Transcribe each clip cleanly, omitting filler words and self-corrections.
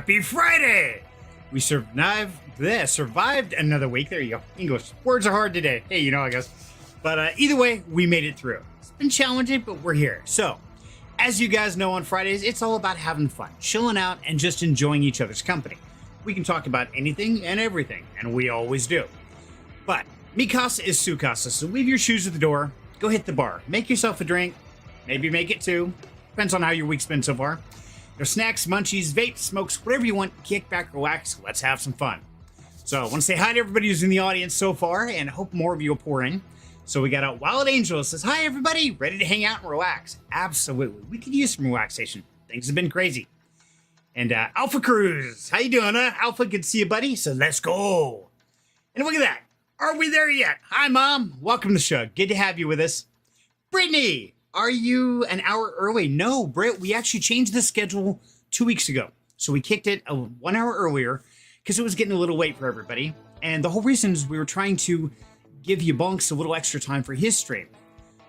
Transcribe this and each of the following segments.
Happy Friday! We survived another week. There you go. English. Words are hard today. Hey, I guess. But either way, we made it through. It's been challenging, but we're here. So, as you guys know, on Fridays, it's all about having fun, chilling out, and just enjoying each other's company. We can talk about anything and everything, and we always do. But mi casa is su casa, so leave your shoes at the door, go hit the bar, make yourself a drink, maybe make it two. Depends on how your week's been so far. There's snacks, munchies, vapes, smokes, whatever you want. Kick back, relax, let's have some fun. So I want to say hi to everybody who's in the audience so far, and hope more of you will pour in. So we got a Wild Angel that says, hi everybody, ready to hang out and relax. Absolutely, we could use some relaxation. Things have been crazy. And Alpha Cruz, how you doing, huh? Alpha, good to see you, buddy. So let's go. And look at that. Are we there yet? Hi, Mom. Welcome to the show. Good to have you with us. Brittany, are you an hour early? No, Britt, we actually changed the schedule 2 weeks ago. So we kicked it 1 hour earlier because it was getting a little late for everybody. And the whole reason is we were trying to give you Bonks a little extra time for his stream.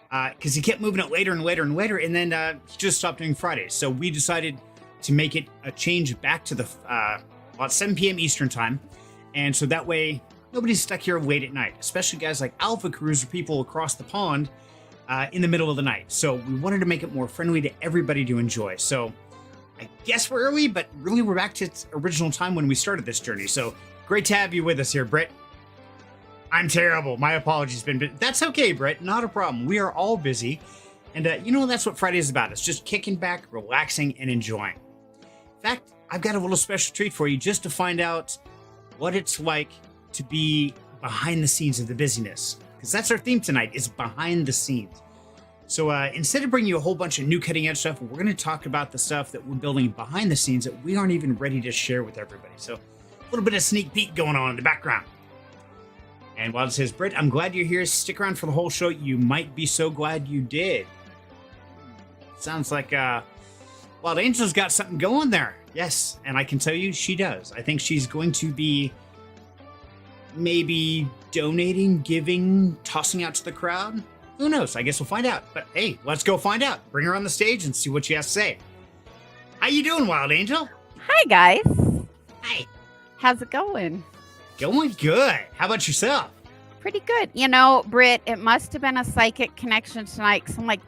Because he kept moving it later and later and later. And then he just stopped doing Fridays. So we decided to make it a change back to the about 7 p.m. Eastern time. And so that way, nobody's stuck here late at night, especially guys like Alpha Cruz or people across the pond in the middle of the night. So we wanted to make it more friendly to everybody to enjoy. So I guess we're early, but really we're back to its original time when we started this journey. So great to have you with us here, Britt. I'm terrible. My apologies, but that's okay, Britt. Not a problem. We are all busy. And that's what Friday is about. It's just kicking back, relaxing, and enjoying. In fact, I've got a little special treat for you just to find out what it's like to be behind the scenes of the busyness. Because that's our theme tonight, is behind the scenes. So instead of bringing you a whole bunch of new cutting edge stuff, we're going to talk about the stuff that we're building behind the scenes that we aren't even ready to share with everybody. So a little bit of sneak peek going on in the background. And while it says, Britt, I'm glad you're here. Stick around for the whole show. You might be so glad you did. Sounds like Wild Angel's got something going there. Yes, and I can tell you she does. I think she's going to be maybe donating, giving, tossing out to the crowd. Who knows? I guess we'll find out. But hey, let's go find out. Bring her on the stage and see what she has to say. How you doing, Wild Angel? Hi, guys. Hi. How's it going? Going good. How about yourself? Pretty good. Britt, it must have been a psychic connection tonight. Because I'm like,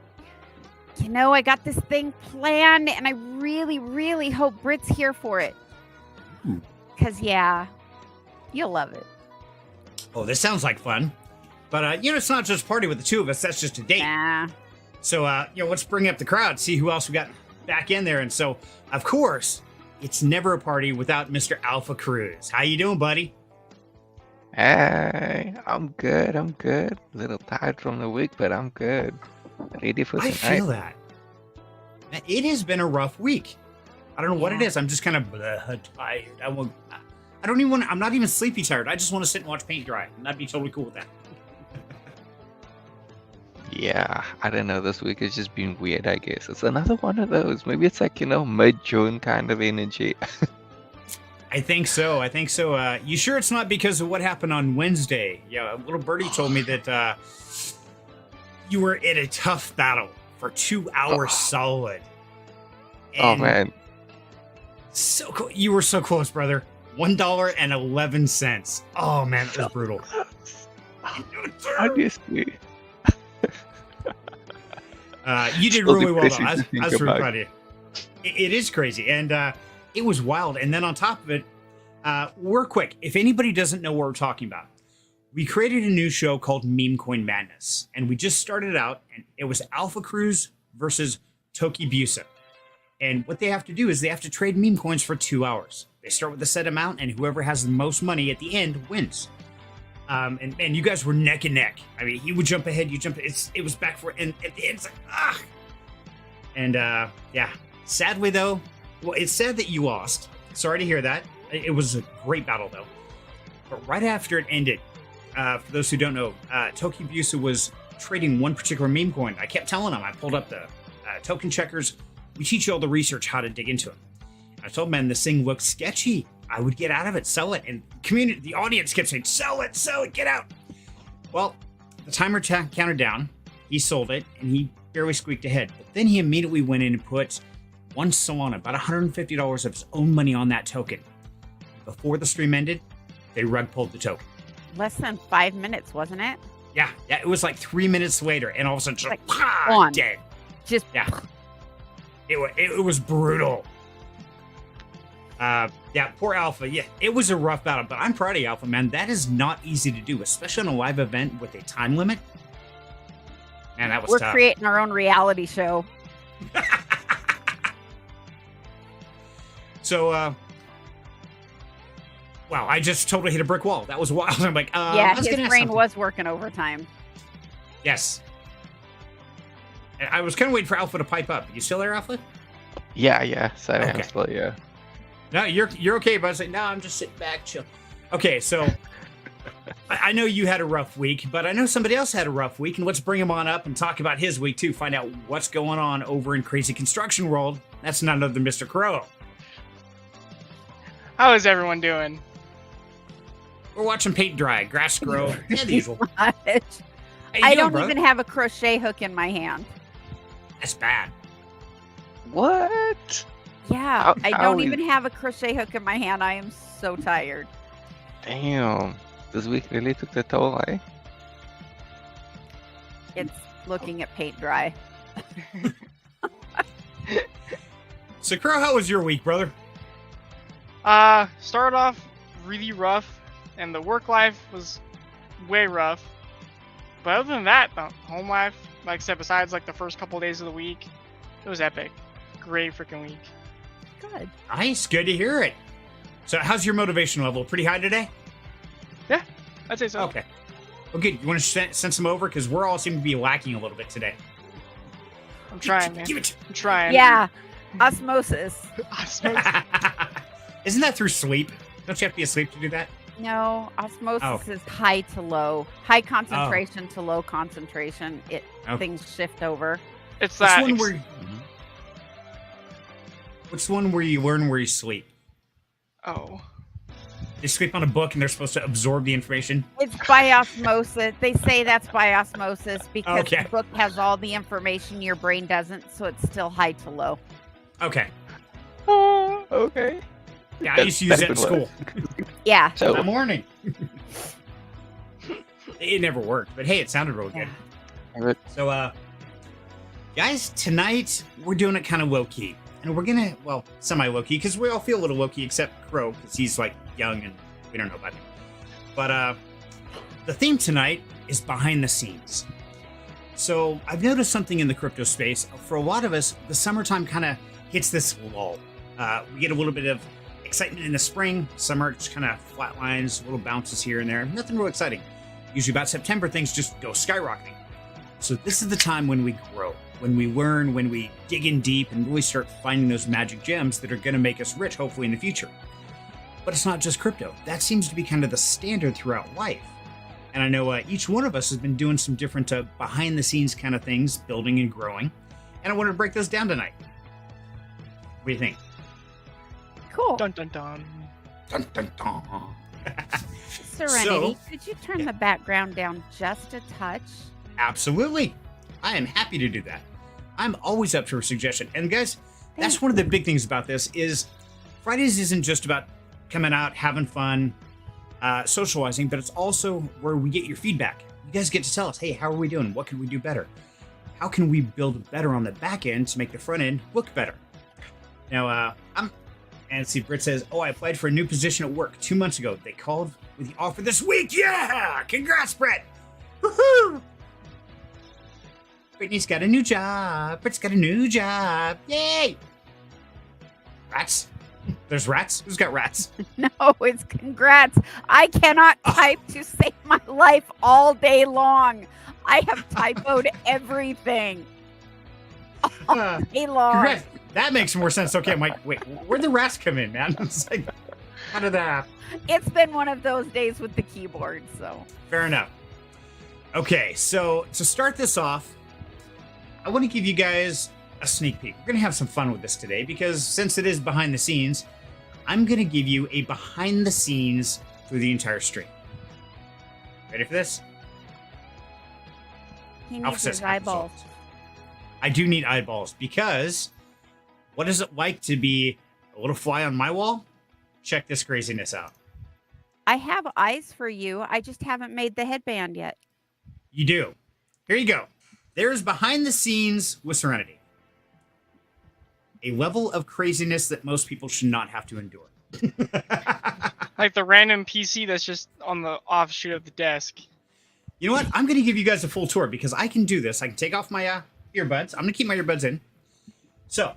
I got this thing planned, and I really, really hope Britt's here for it. Because, you'll love it. Oh, this sounds like fun. But, it's not just a party with the two of us. That's just a date. Nah. So, let's bring up the crowd, see who else we got back in there. And so, of course, it's never a party without Mr. Alpha Cruz. How you doing, buddy? Hey, I'm good. A little tired from the week, but I'm good. Ready for tonight. I feel that. It has been a rough week. I don't know what it is. I'm just kind of tired. I'm not even sleepy tired. I just want to sit and watch paint dry. And I'd be totally cool with that. Yeah, I don't know. This week has just been weird, I guess. It's another one of those. Maybe it's like, mid-June kind of energy. I think so. You sure it's not because of what happened on Wednesday? Yeah, a little birdie told me that you were in a tough battle for 2 hours solid. And man. So cool. You were so close, brother. $1.11. Oh, man, that was brutal. Honestly. You did really well, though. I was really proud of you. It is crazy, and it was wild. And then on top of it, we're quick. If anybody doesn't know what we're talking about, we created a new show called Meme Coin Madness, and we just started out, and it was Alpha Cruz versus Toki Busa. And what they have to do is they have to trade meme coins for 2 hours. They start with a set amount, and whoever has the most money at the end wins. And you guys were neck and neck. I mean, he would jump ahead, you jump. It was back for, and at the end, it's like, ah. And sadly though, well, it's sad that you lost. Sorry to hear that. It was a great battle though. But right after it ended, for those who don't know, Toki Busa was trading one particular meme coin. I kept telling him, I pulled up the token checkers. We teach you all the research how to dig into it. I told him, man, this thing looks sketchy. I would get out of it, sell it. And the audience kept saying, sell it, get out. Well, the timer counted down. He sold it, and he barely squeaked ahead. But then he immediately went in and put One Solana, about $150 of his own money on that token. Before the stream ended, they rug pulled the token. Less than 5 minutes, wasn't it? Yeah, it was like 3 minutes later, and all of a sudden, just Like, like, dead. Just Yeah. It was brutal. Yeah, poor Alpha. Yeah, it was a rough battle, but I'm proud of you, Alpha, man. That is not easy to do, especially on a live event with a time limit. Man, that was We're tough. creating our own reality show. So, wow, I just totally hit a brick wall. That was wild. I'm like, Yeah, I was his gonna ask brain something. was working overtime. Yes. And I was kind of waiting for Alpha to pipe up. You still there, Alpha? Yeah. Sorry, Okay. I'm still, yeah. No, you're okay, but I was like, no, I'm just sitting back, chill. Okay, so I know you had a rough week, but I know somebody else had a rough week, and let's bring him on up and talk about his week too. Find out what's going on over in Crazy Construction World. That's none other than Mr. Crow. How is everyone doing? We're watching paint dry, grass grow, yeah, the usual. How you I doing, don't brother? even have a crochet hook in my hand. That's bad. What? Yeah, I How don't is- even have a crochet hook in my hand. I am so tired. Damn. This week really took the toll, eh? It's looking at paint dry. So, Crow, how was your week, brother? Started off really rough, and the work life was way rough. But other than that, the home life, like I said, besides like the first couple days of the week, it was epic. Great freaking week. Good. Nice, good to hear it. So, how's your motivation level? Pretty high today? I'd say so. Okay. Well, good. You want to send some over? Because we're all seem to be lacking a little bit today. I'm trying, man. Give it. I'm trying. Yeah, osmosis. Isn't that through sleep? Don't you have to be asleep to do that? No, osmosis Oh. is high to low, high concentration to low concentration. Oh. Things shift over. It's What's that. one where? What's the one where you learn where you sleep? Oh. They sleep on a book and they're supposed to absorb the information. It's by osmosis. They say that's by osmosis because Okay. the book has all the information your brain doesn't, so it's still high to low. Okay. Oh, okay. Yeah, I used to use that in That's school. Yeah. In So, the morning. It never worked, but hey, it sounded real good. Alright. So, guys, tonight we're doing it kind of low key. And we're gonna, well, semi low key, because we all feel a little low key except Crow, because he's like young and we don't know about him. But the theme tonight is behind the scenes. So I've noticed something in the crypto space. For a lot of us, the summertime kind of hits this lull. We get a little bit of excitement in the spring. Summer just kind of flatlines, little bounces here and there. Nothing real exciting. Usually about September, things just go skyrocketing. So this is the time when we grow, when we learn, when we dig in deep and really start finding those magic gems that are going to make us rich, hopefully in the future. But it's not just crypto. That seems to be kind of the standard throughout life. And I know each one of us has been doing some different behind the scenes kind of things, building and growing. And I wanted to break those down tonight. What do you think? Cool. Dun dun dun. Dun, dun, dun. Serenity, So- could you turn yeah. the background down just a touch? Absolutely. I am happy to do that. I'm always up for a suggestion. And guys, that's one of the big things about this is Fridays isn't just about coming out, having fun, socializing, but it's also where we get your feedback. You guys get to tell us, hey, how are we doing? What can we do better? How can we build better on the back end to make the front end look better? Now, and see, Britt says, oh, I applied for a new position at work 2 months ago. They called with the offer this week. Yeah! Congrats, Brett! Woohoo! Brittany's got a new job. Britt's got a new job. Yay! Rats? There's rats? Who's got rats? No, it's congrats. I cannot type to save my life all day long. I have typoed everything Uh, day long. congrats. That makes more sense. Okay, I'm like, wait, where'd the rats come in, man? It's like, how did that happen? It's been one of those days with the keyboard, so. Fair enough. Okay, so to start this off, I want to give you guys a sneak peek. We're going to have some fun with this today because since it is behind the scenes, I'm going to give you a behind the scenes through the entire stream. Ready for this? He Alpha needs says his eyeballs. I do need eyeballs because What is it like to be a little fly on my wall? Check this craziness out. I have eyes for you. I just haven't made the headband yet. You do. Here you go. There's behind the scenes with Serenity. A level of craziness that most people should not have to endure. Like the random PC that's just on the offshoot of the desk. You know what? I'm going to give you guys a full tour because I can do this. I can take off my earbuds. I'm going to keep my earbuds in. So,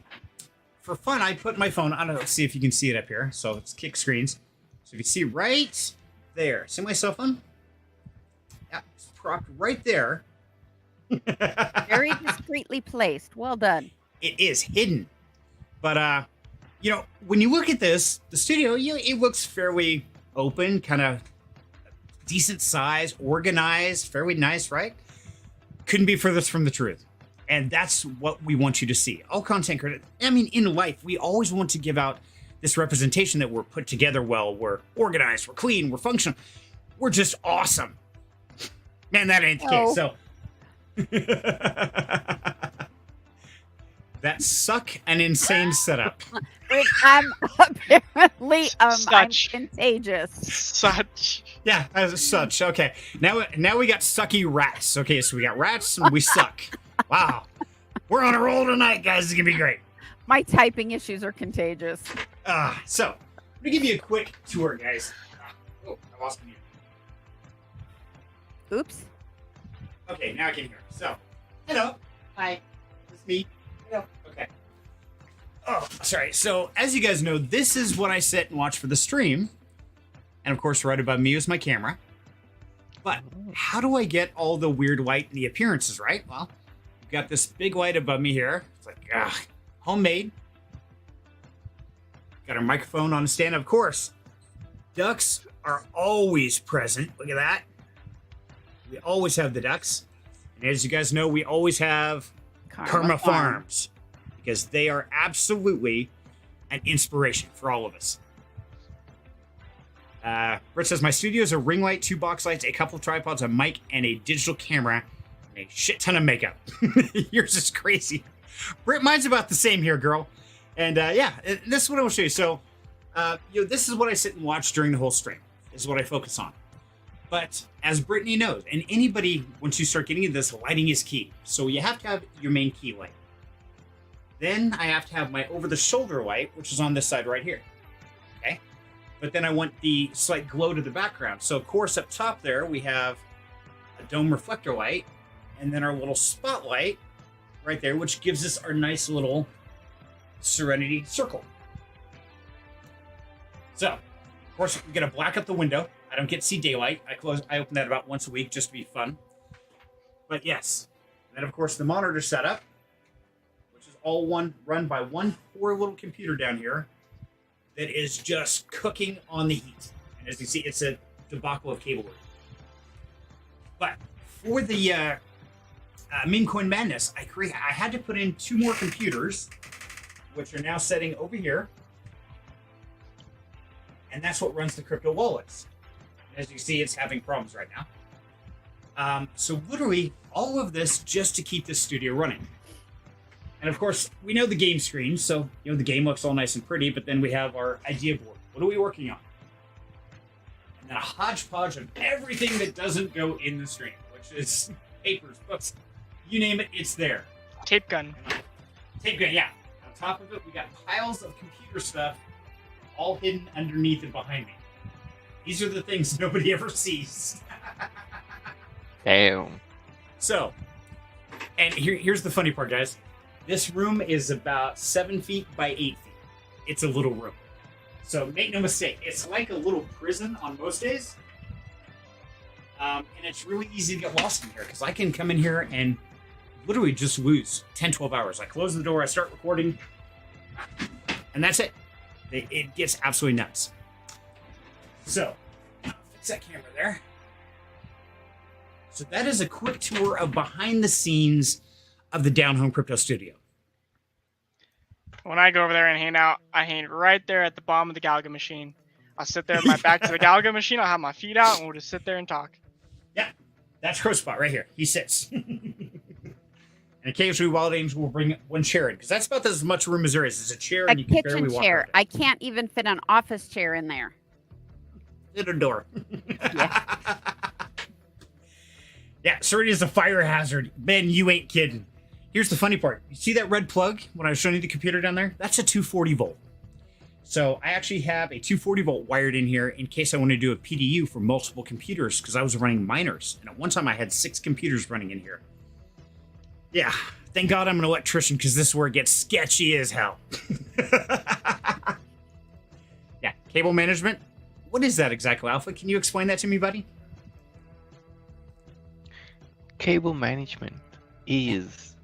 for fun, I put my phone on. Let's see if you can see it up here. So, let's kick screens. So, if you see right there, see my cell phone? Yeah, it's propped right there. Very discreetly placed. Well done. It is hidden. But, you know, when you look at this, the studio, it looks fairly open, kind of decent size, organized, fairly nice, right? Couldn't be furthest from the truth. And that's what we want you to see. All content creators, I mean, in life, we always want to give out this representation that we're put together well, we're organized, we're clean, we're functional. We're just awesome. Man, that ain't the case. So that suck an insane setup. I'm apparently I'm Such. contagious. Such. Yeah, as such. Okay. Now we got sucky rats. Okay, so we got rats and we suck. Wow. We're on a roll tonight, guys. It's gonna be great. My typing issues are contagious. So I'm gonna give you a quick tour, guys. Oh, I lost mute. Oops. Okay, now I can hear. So, hello. Hi. It's me. Hello. Okay. Oh, sorry. So, as you guys know, this is what I sit and watch for the stream. And of course, right above me is my camera. But how do I get all the weird light and the appearances, right? Well, we've got this big light above me here. It's like, homemade. Got our microphone on a stand, of course. Ducks are always present. Look at that. We always have the ducks. And as you guys know, we always have Karma Farms. Because they are absolutely an inspiration for all of us. Britt says, my studio is a ring light, 2 box lights, a couple of tripods, a mic, and a digital camera, and a shit ton of makeup. Yours is crazy. Britt, mine's about the same here, girl. And yeah, this is what I will show you. So, this is what I sit and watch during the whole stream. This is what I focus on. But as Brittany knows, and anybody, once you start getting into this, lighting is key. So you have to have your main key light. Then I have to have my over-the-shoulder light, which is on this side right here. Okay? But then I want the slight glow to the background. So, of course, up top there, we have a dome reflector light, and then our little spotlight right there, which gives us our nice little Serenity circle. So, of course, we're going to black up the window. I don't get to see daylight. I open that about once a week just to be fun. But yes. And then, of course, the monitor setup, which is all run by one poor little computer down here that is just cooking on the heat. And as you see, it's a debacle of cable work. But for the Meme Coin Madness, I had to put in 2 more computers, which are now setting over here. And that's what runs the crypto wallets. As you see, it's having problems right now. So literally, all of this just to keep this studio running. And of course, we know the game screen, so the game looks all nice and pretty, but then we have our idea board. What are we working on? And then a hodgepodge of everything that doesn't go in the stream, which is papers, books, you name it, it's there. Tape gun. Tape gun, yeah. On top of it, we got piles of computer stuff all hidden underneath and behind me. These are the things nobody ever sees. Damn. So, and here's the funny part, guys. This room is about 7 feet by 8 feet. It's a little room. So make no mistake, it's like a little prison on most days. And it's really easy to get lost in here because I can come in here and literally just lose 10, 12 hours. I close the door, I start recording, and that's it. It gets absolutely nuts. So, fix that camera there. So that is a quick tour of behind the scenes of the Down Home Crypto Studio. When I go over there and hang out, I hang right there at the bottom of the Galaga machine. I'll sit there with my back to the Galaga machine. I'll have my feet out, and we'll just sit there and talk. Yeah, that's Crow Spot right here. He sits. And And occasionally, Wild Angels will bring one chair in because that's about as much room as there is. It's a chair, A and you can kitchen barely walk chair. around I can't even fit an office chair in there. it. In a door. Yeah. Yeah, Serenity is a fire hazard. Ben, you ain't kidding. Here's the funny part. You see that red plug when I was showing you the computer down there? That's a 240 volt. So I actually have a 240 volt wired in here in case I want to do a PDU for multiple computers because I was running miners. And at one time I had 6 computers running in here. Yeah, thank God I'm an electrician because this is where it gets sketchy as hell. Yeah, cable management. What is that exactly, Alpha? Can you explain that to me, buddy? Cable management is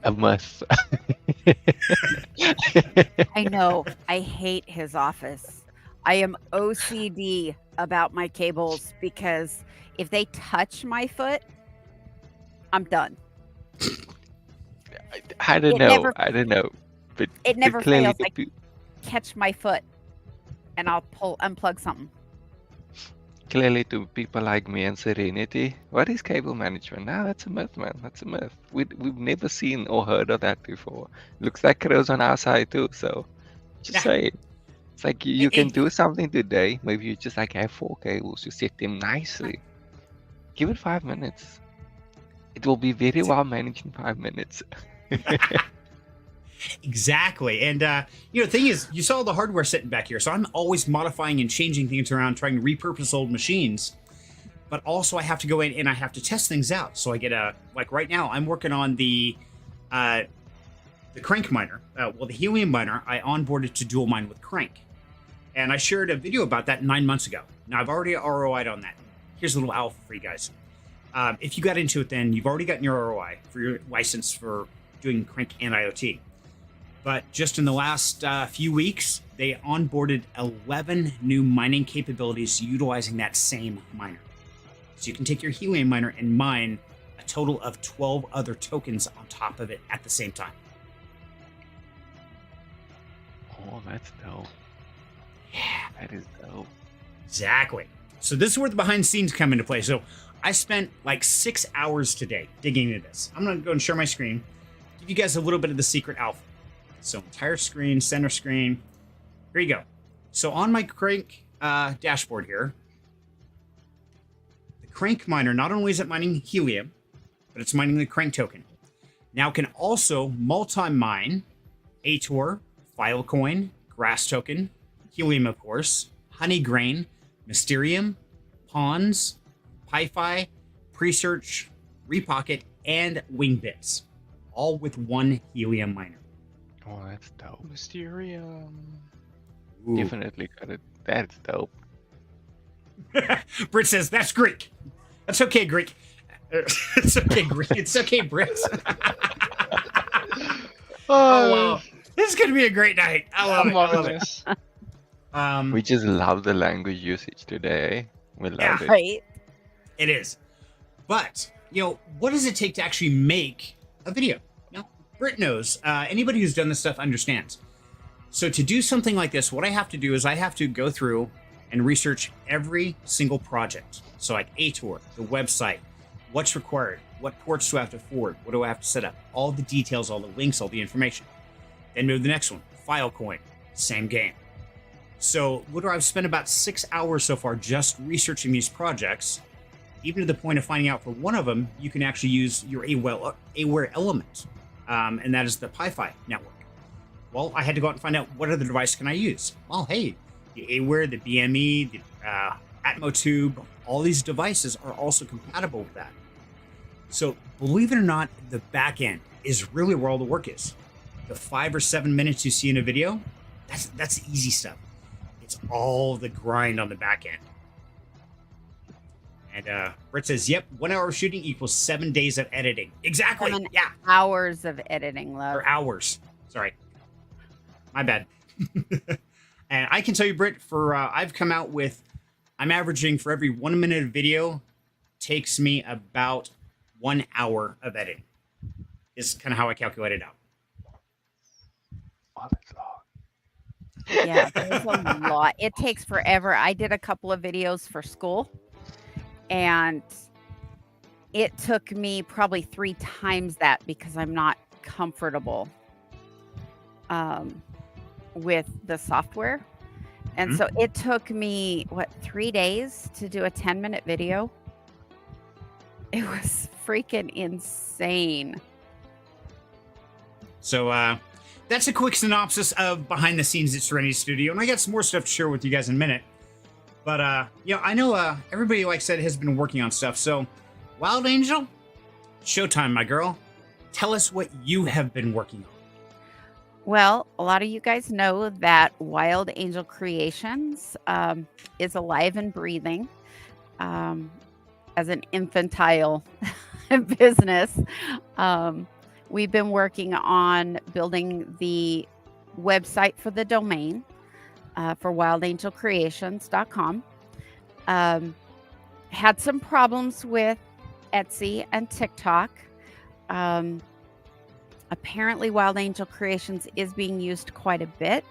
a must. I know. I hate his office. I am OCD about my cables because if they touch my foot, I'm done. I don't It know. never- I don't know. But It never clearly fails. the I catch my foot and I'll unplug something. clearly to people like me and Serenity, what is cable management? Nah, that's a myth, man. That's a myth. We've never seen or heard of that before. Looks like crows on our side too. So just Yeah. say it. It's like you can It- do something today. Maybe you just like have 4 cables. You set them nicely. Give it 5 minutes. It will be very well managed in 5 minutes. Exactly. And, the thing is, you saw the hardware sitting back here. So I'm always modifying and changing things around, trying to repurpose old machines. But also I have to go in and I have to test things out. So I get like right now, I'm working on the crank miner. The helium miner, I onboarded to dual mine with crank. And I shared a video about that 9 months ago. Now I've already ROI'd on that. Here's a little alpha for you guys. If you got into it, then you've already gotten your ROI for your license for doing crank and IoT. But just in the last few weeks, they onboarded 11 new mining capabilities utilizing that same miner. So you can take your helium miner and mine a total of 12 other tokens on top of it at the same time. Oh, that's dope. Yeah, That is dope. exactly. So this is where the behind the scenes come into play. So I spent like 6 hours today digging into this. I'm going to go and share my screen, give you guys a little bit of the secret alpha. So entire screen, center screen. Here you go. So on my crank dashboard here, the crank miner, not only is it mining helium, but it's mining the crank token. Now it can also multi-mine Ator, Filecoin, Grass token, helium of course, honey grain, Mysterium, Pawns, PiFi, Presearch, Repocket, and Wingbits, all with one helium miner. Oh, that's dope. Mysterium. Ooh. Definitely got it. That's dope. Britt says, that's Greek. That's okay, Greek. It's okay, Greek. It's okay, Britt. Oh, wow. This is going to be a great night. I love I'm it. I love loving it. this. We just love the language usage today. We love Yeah. it. Right? It is. But, what does it take to actually make a video? Britt knows. Anybody who's done this stuff understands. So to do something like this, what I have to do is I have to go through and research every single project. So like Ator, the website, what's required, what ports do I have to forward, what do I have to set up, all the details, all the links, all the information. Then move to the next one, Filecoin, same game. So literally I've spent about 6 hours so far just researching these projects, even to the point of finding out for one of them, you can actually use your Aware element. And that is the PiFi network. Well, I had to go out and find out what other device can I use. Well, hey, the Aware, the BME, the AtmoTube, all these devices are also compatible with that. So believe it or not, the back end is really where all the work is. The 5 or 7 minutes you see in a video, that's easy stuff. It's all the grind on the back end. And Britt says, yep, 1 hour of shooting equals 7 days of editing. Exactly. 7 Yeah. hours of editing, love. Or hours. Sorry. My bad. And I can tell you, Britt, I've come out with, I'm averaging for every 1 minute of video takes me about 1 hour of editing. Is kind of how I calculate it out. Oh, that's long. Yeah, there's a lot. It takes forever. I did a couple of videos for school, and it took me probably 3 times that because I'm not comfortable with the software. And so it took me, 3 days to do a 10-minute video? It was freaking insane. So that's a quick synopsis of behind the scenes at Serenity Studio, and I got some more stuff to share with you guys in a minute. But I know everybody, like I said, has been working on stuff. So, Wild Angel, showtime, my girl. Tell us what you have been working on. Well, a lot of you guys know that Wild Angel Creations is alive and breathing as an infantile business. We've been working on building the website for the domain for wildangelcreations.com. Had some problems with Etsy and TikTok. Apparently, Wild Angel Creations is being used quite a bit.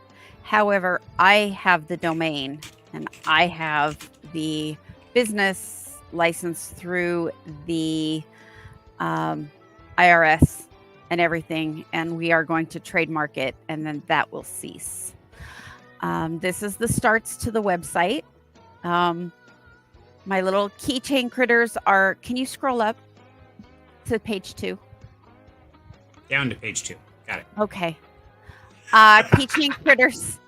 However, I have the domain and I have the business license through the IRS and everything, and we are going to trademark it, and then that will cease. This is the starts to the website. My little keychain critters are, can you scroll up to page 2? Down to page 2. Got it. Okay. Keychain critters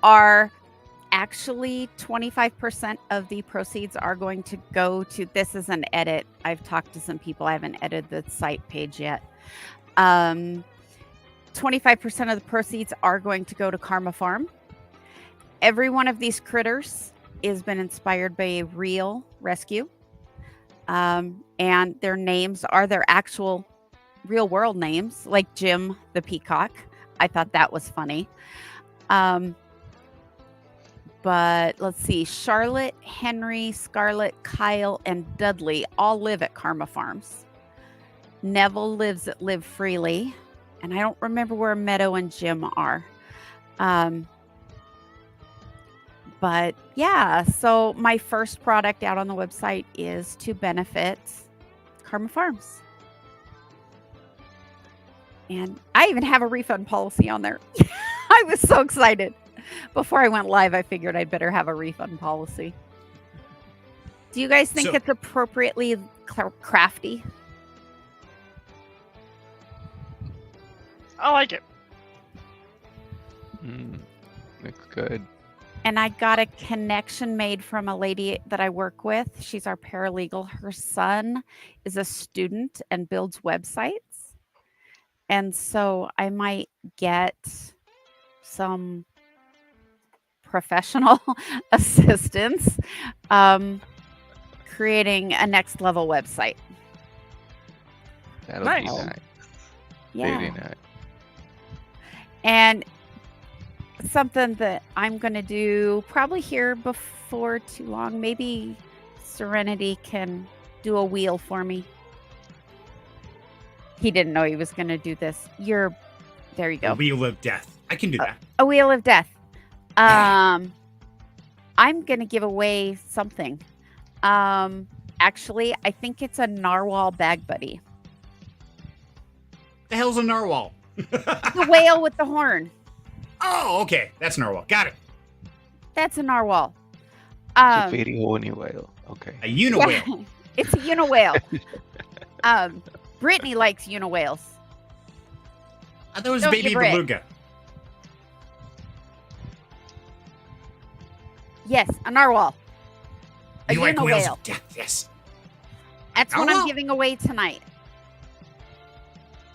are actually 25% of the proceeds are going to go to, this is an edit. I've talked to some people. I haven't edited the site page yet. 25% of the proceeds are going to go to Karma Farm. Every one of these critters has been inspired by a real rescue. And their names are their actual real world names, like Jim the Peacock. I thought that was funny. But let's see, Charlotte, Henry, Scarlett, Kyle, and Dudley all live at Karma Farms. Neville lives at Live Freely, and I don't remember where Meadow and Jim are. But yeah, so my first product out on the website is to benefit Karma Farms. And I even have a refund policy on there. I was so excited. Before I went live, I figured I'd better have a refund policy. Do you guys think it's appropriately crafty? I like it. Looks good. And I got a connection made from a lady that I work with. She's our paralegal. Her son is a student and builds websites. And so I might get some professional assistance creating a next level website. That'll Nice. be nice. Yeah. Very nice. And something that I'm going to do probably here before too long, maybe Serenity can do a wheel for me. He didn't know he was going to do this. There you go. The Wheel of Death. I can do that. A wheel of death. I'm going to give away something. Actually, I think it's a narwhal bag buddy. The hell's a narwhal? The whale with the horn. Oh, okay. That's narwhal. Got it. That's a narwhal. It's a very horny whale. Okay. A uniwhale. Yeah, it's a uniwhale. Brittany likes uniwhales. I thought it was Don't baby you, Brit? beluga. Yes, a narwhal. A You like whales uniwhale. of death? Yes. That's what I'm Narwhal? giving away tonight.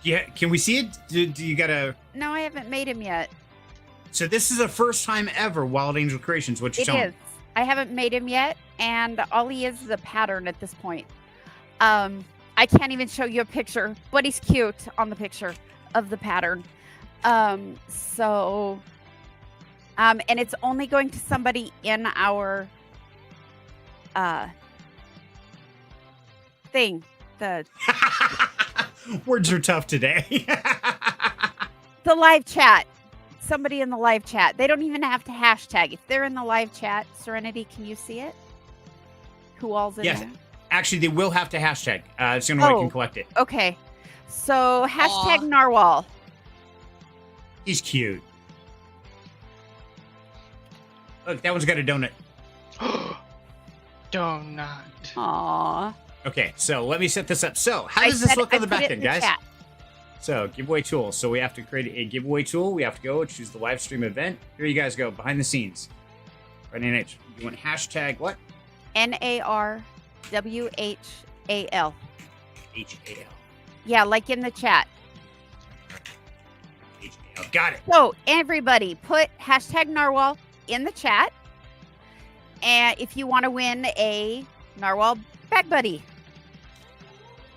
Yeah. Can we see it? Do you gotta? No, I haven't made him yet. So this is the first time ever Wild Angel Creations. What you It telling is. I haven't made him yet, and all he is a pattern at this point. I can't even show you a picture, but he's cute on the picture of the pattern. And it's only going to somebody in our thing. Words are tough today. The live chat. Somebody in the live chat. They don't even have to hashtag. If they're in the live chat, Serenity, can you see it? Who all's in Yes. there? Actually, they will have to hashtag. It's the only way I can collect it. Okay. So hashtag narwhal. He's cute. Look, that one's got a donut. Donut. Aw. Okay, so let me set this up. So, how does this look on the back end, guys? Chat. So, giveaway tool. So, we have to create a giveaway tool. We have to go choose the live stream event. Here you guys go, behind the scenes. Right in it. You want hashtag what? NARWHAL. HAL. Yeah, like in the chat. HAL. Got it. So everybody put hashtag narwhal in the chat. And if you want to win a narwhal bag buddy.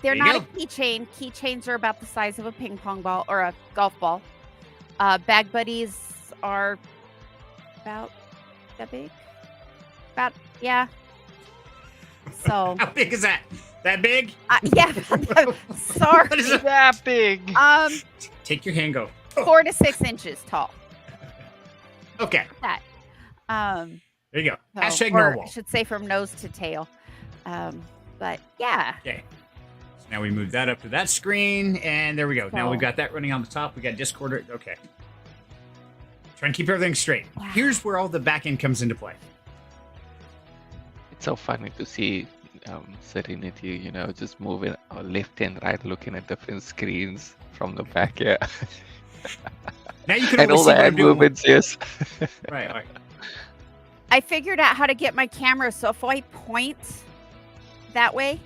They're There you not a keychain. Keychains are about the size of a ping pong ball or a golf ball. Bag buddies are about that big. Yeah. So. How big is that? That big? Yeah. Sorry. What is it? That big. Take your hand, go. 4 to 6 inches tall. Okay. That. There you go. So, Hashtag or narwhal. I should say from nose to tail. But yeah. Okay. So now we move that up to that screen, and there we go. Now So- we've got that running on the top. We got Discord. Okay. Trying to keep everything straight. Wow. Here's where all the back end comes into play. It's so funny to see Serenity, you know, just moving left and right, looking at different screens from the back. Yeah. Now you can And only all see the what I'm hand doing. movements, yes. Right. I figured out how to get my camera so if I point that way,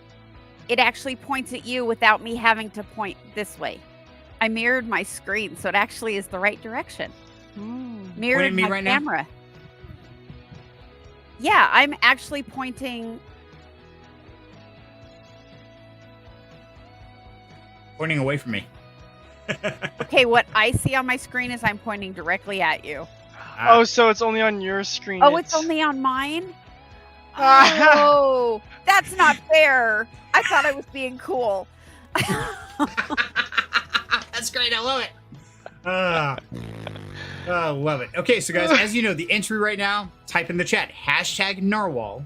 it actually points at you without me having to point this way. I mirrored my screen, so it actually is the right direction. Mirrored at me my right now? camera. Yeah, I'm actually pointing. Pointing away from me. Okay, what I see on my screen is I'm pointing directly at you. Oh, so it's only on your screen. Oh, it's only on mine? Oh, that's not fair. I thought I was being cool. That's great. I love it. Love it. Okay, so guys, as you know, the entry right now, type in the chat, hashtag narwhal,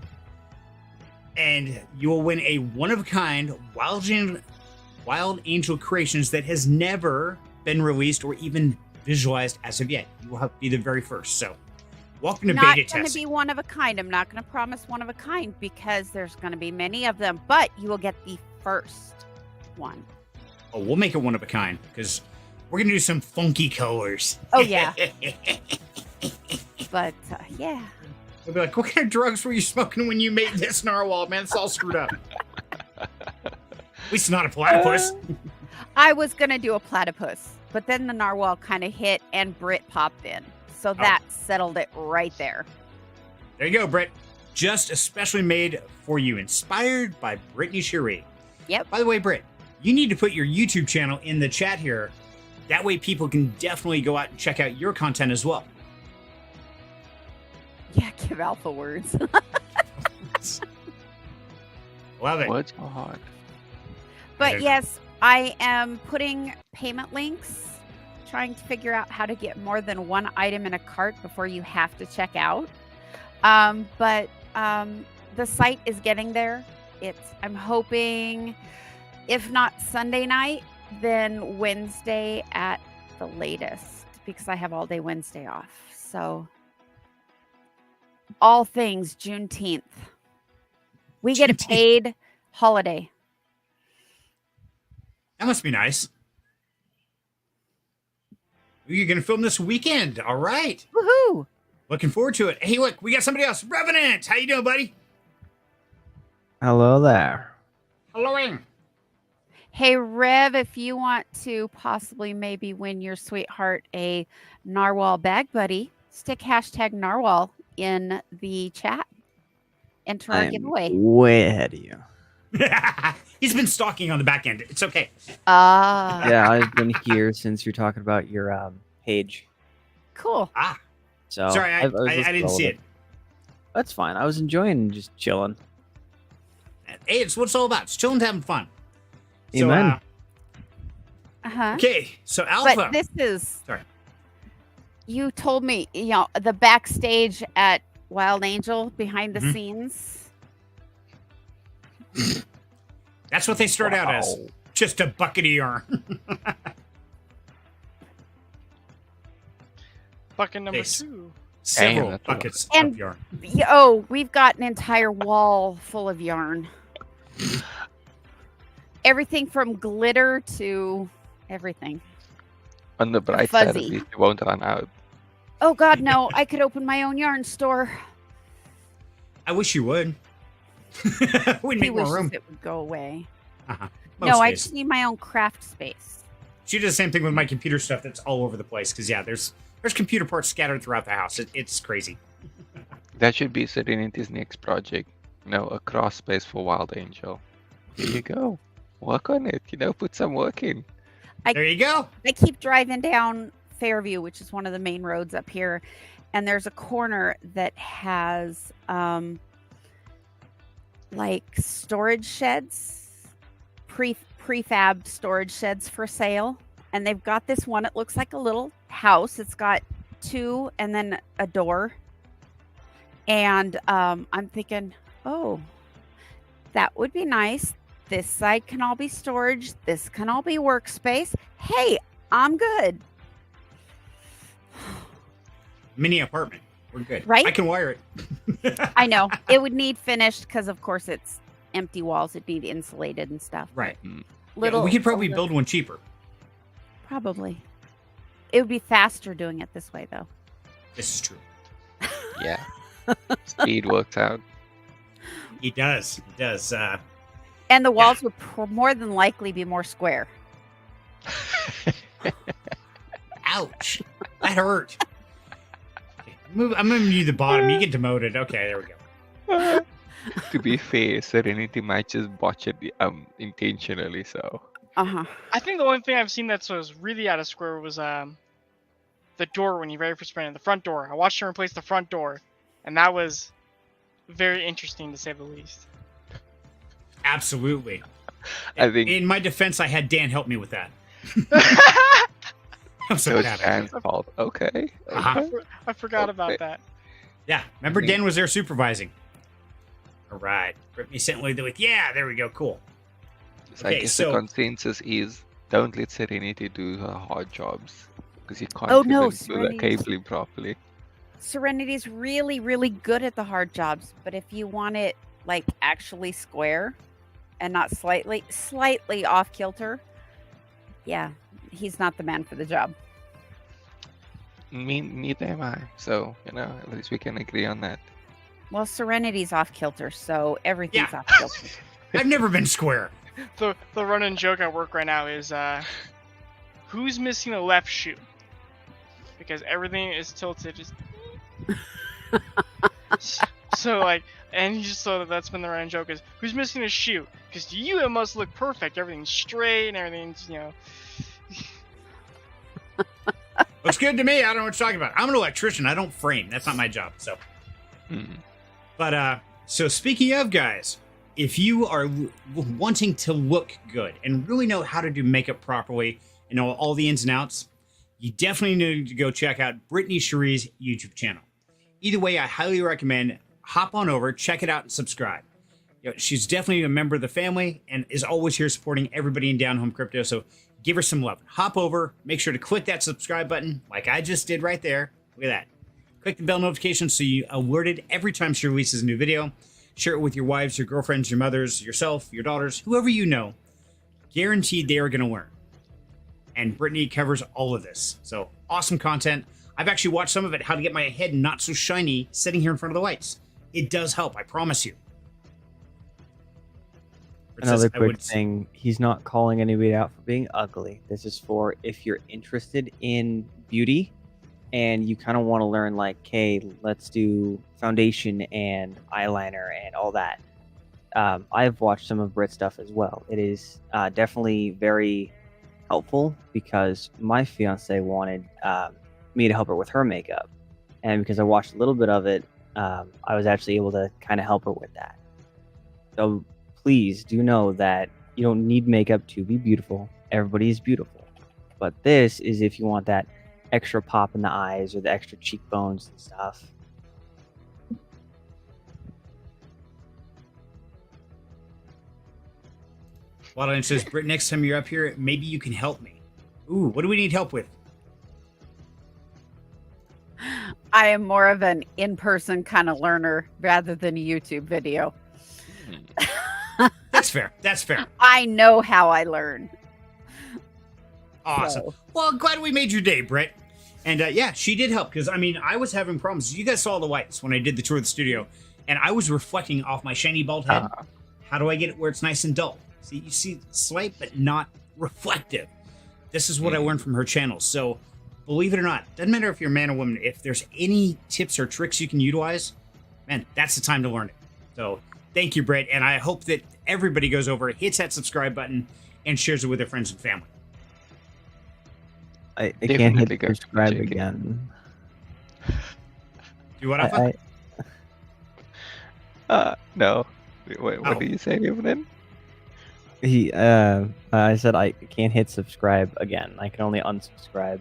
and you will win a one-of-a-kind Wild Angel Creations that has never been released or even visualized as of yet. You will have to be the very first. So, welcome to Not beta going to testing. be one of a kind. I'm not going to promise one of a kind because there's going to be many of them, but you will get the first one. Oh, we'll make it one of a kind because we're going to do some funky colors. Oh, yeah. But yeah. They'll be like, what kind of drugs were you smoking when you made this narwhal, man? It's all screwed up. At least it's not a platypus. I was going to do a platypus, but then the narwhal kind of hit and Brit popped in. So that settled it right there. There you go, Britt. Just especially made for you. Inspired by Brittany Cherie. Yep. By the way, Britt, you need to put your YouTube channel in the chat here. That way people can definitely go out and check out your content as well. Yeah, give alpha words. Love it. Words are hard. But yes, I am putting payment links, trying to figure out how to get more than one item in a cart before you have to check out. But the site is getting there. I'm hoping, if not Sunday night, then Wednesday at the latest, because I have all day Wednesday off. So all things Juneteenth. We get a Juneteenth. paid holiday. That must be nice. You're going to film this weekend. All right. Woohoo! Looking forward to it. Hey, look, we got somebody else. Revenant. How you doing, buddy? Hello there. Hello. Hey, Rev, if you want to possibly maybe win your sweetheart a narwhal bag buddy, stick hashtag narwhal in the chat. Enter our I'm giveaway. way ahead of you. He's been stalking on the back end. It's okay. Ah, Yeah, I've been here since you're talking about your page. cool. Ah, So sorry, I was listening didn't to all see of it. That's fine. I was enjoying just chilling. Hey, it's what it's all about. It's chilling, having fun. So, Amen. Uh-huh. okay, so Alpha. But this is, Sorry. you told me, the backstage at Wild Angel behind the Mhm. scenes. That's what they start out as. Wow. Just a bucket of yarn. Bucket number Nice. 2. Several that's a lot. buckets And- of yarn. Oh, we've got an entire wall full of yarn. Everything from glitter to everything. On the bright side, at Fuzzy. least you won't run out. Oh God, no! I could open my own yarn store. I wish you would. We'd He make more wishes room. it would go away. Uh-huh. No, Most I days. just need my own craft space. She does the same thing with my computer stuff that's all over the place. Because, yeah, there's computer parts scattered throughout the house. It's crazy. That should be Serenity's next project. A cross space for Wild Angel. Here you go. Work on it. Put some work in. There you go. I keep driving down Fairview, which is one of the main roads up here, and there's a corner that has like storage sheds, prefabbed storage sheds for sale. And they've got this one, it looks like a little house. It's got 2 and then a door. And I'm thinking, oh, that would be nice. This side can all be storage. This can all be workspace. Hey, I'm good. Mini apartment. We're good. Right? I can wire it. I know. It would need finished because, of course, it's empty walls. It'd need insulated and stuff. Right. Little. Yeah, we could probably older- build one cheaper. Probably. It would be faster doing it this way, though. This is true. Yeah. Speed works out. He does. He does. And the walls would more than likely be more square. Ouch. That hurt. Okay, I'm moving you to the bottom. You get demoted. Okay, there we go. To be fair, Serenity might just botch it intentionally, so. Uh-huh. I think the only thing I've seen that was really out of square was the door when you very first went in, the front door. I watched her replace the front door, and that was very interesting to say the least. Absolutely. I think In my defense, I had Dan help me with that. I'm so so it's bad at Dan's it. fault. Okay. Uh-huh. okay. I forgot about Okay. that. Yeah, remember I think- Dan was there supervising. All right. Brittany sent with yeah, there we go. Cool. So I Okay, guess so- the consensus is don't let Serenity do her hard jobs because you can't Oh, no, even do the Serenity's- cabling properly. Serenity's really, really good at the hard jobs, but if you want it like actually square and not slightly off kilter, yeah, he's not the man for the job. Neither am I. So, at least we can agree on that. Well, Serenity's off kilter, so everything's Yeah. off kilter. I've never been square. The running joke at work right now is who's missing a left shoe? Because everything is tilted. So like, and you just so that's been the running joke is who's missing a shoe? Because to you it must look perfect. Everything's straight and everything's Looks good to me. I don't know what you're talking about. I'm an electrician. I don't frame. That's not my job. So, Hmm. but so speaking of guys, if you are wanting to look good and really know how to do makeup properly and know all the ins and outs, you definitely need to go check out Brittany Cherie's YouTube channel. Either way, I highly recommend hop on over, check it out, and subscribe. She's definitely a member of the family and is always here supporting everybody in Down Home Crypto. So give her some love. Hop over, make sure to click that subscribe button like I just did right there. Look at that. Click the bell notification so you're alerted every time she releases a new video. Share it with your wives, your girlfriends, your mothers, yourself, your daughters, whoever you know. Guaranteed they are going to learn. And Brittany covers all of this. So awesome content. I've actually watched some of it, how to get my head not so shiny sitting here in front of the lights. It does help, I promise you. It says Another I quick would- thing, he's not calling anybody out for being ugly. This is for if you're interested in beauty and you kind of want to learn like, hey, let's do foundation and eyeliner and all that. I've watched some of Brit's stuff as well. It is definitely very helpful because my fiance wanted me to help her with her makeup. And because I watched a little bit of it, I was actually able to kind of help her with that. So please do know that you don't need makeup to be beautiful. Everybody is beautiful. But this is if you want that extra pop in the eyes or the extra cheekbones and stuff. Wildline says, Britt, next time you're up here, maybe you can help me. Ooh, what do we need help with? I am more of an in-person kind of learner rather than a YouTube video. That's fair. That's fair. I know how I learn. Awesome. So, Well, glad we made your day, Britt. And yeah, she did help because, I mean, I was having problems. You guys saw the whites when I did the tour of the studio, and I was reflecting off my shiny bald head. How do I get it where it's nice and dull? See, you see slight, but not reflective. This is what I learned from her channel. So believe it or not, doesn't matter if you're a man or woman, if there's any tips or tricks you can utilize, man, that's the time to learn it. So thank you, Britt. And I hope that everybody goes over, hits that subscribe button, and shares it with their friends and family. I can't Definitely hit go subscribe check it. again. Do what, Alpha? No. What do you say, Evelyn? I said I can't hit subscribe again. I can only unsubscribe.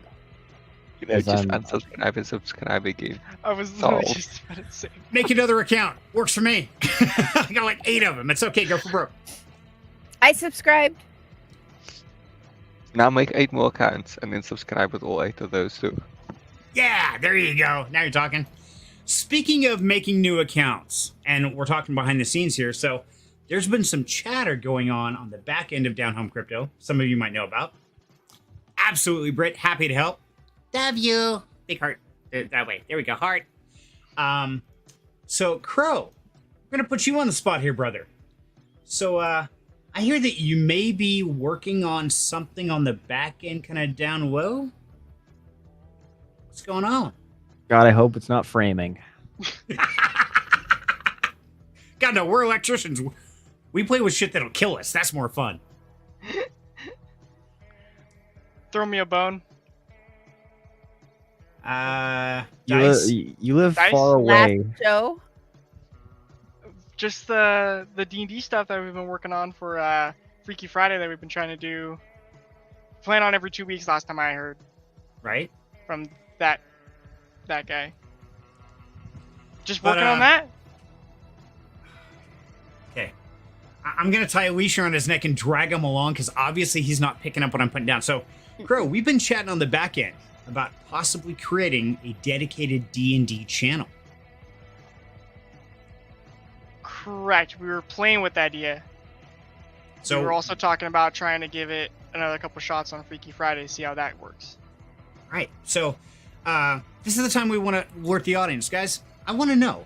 You know, Yes, just I'm- unsubscribe and subscribe again. I was literally Solved. just about to say. Make another account. Works for me. I got like 8 of them. It's okay. Go for broke. I subscribed. Now make 8 more accounts and then subscribe with all 8 of those too. Yeah, there you go. Now you're talking. Speaking of making new accounts, and we're talking behind the scenes here, so there's been some chatter going on the back end of Down Home Crypto. Some of you might know about. Absolutely, Britt. Happy to help. Love you. Big heart. That way. There we go. Heart. So, Crow, we're going to put you on the spot here, brother. So, I hear that you may be working on something on the back end kind of down low. What's going on? God, I hope it's not framing. God, no, we're electricians. We play with shit that'll kill us. That's more fun. Throw me a bone. Dice. You live Dice? far away. Last show. Just the D&D stuff that we've been working on for Freaky Friday that we've been trying to do. Plan on every 2 weeks. Last time I heard Right? from that guy. Just But, working on that. Okay. I'm going to tie a leash around his neck and drag him along because obviously he's not picking up what I'm putting down. So, Crow, we've been chatting on the back end about possibly creating a dedicated D&D channel. Correct. We were playing with the idea. So, We were also talking about trying to give it another couple shots on Freaky Friday, see how that works. right. So, this is the time we want to alert the audience, guys. I want to know,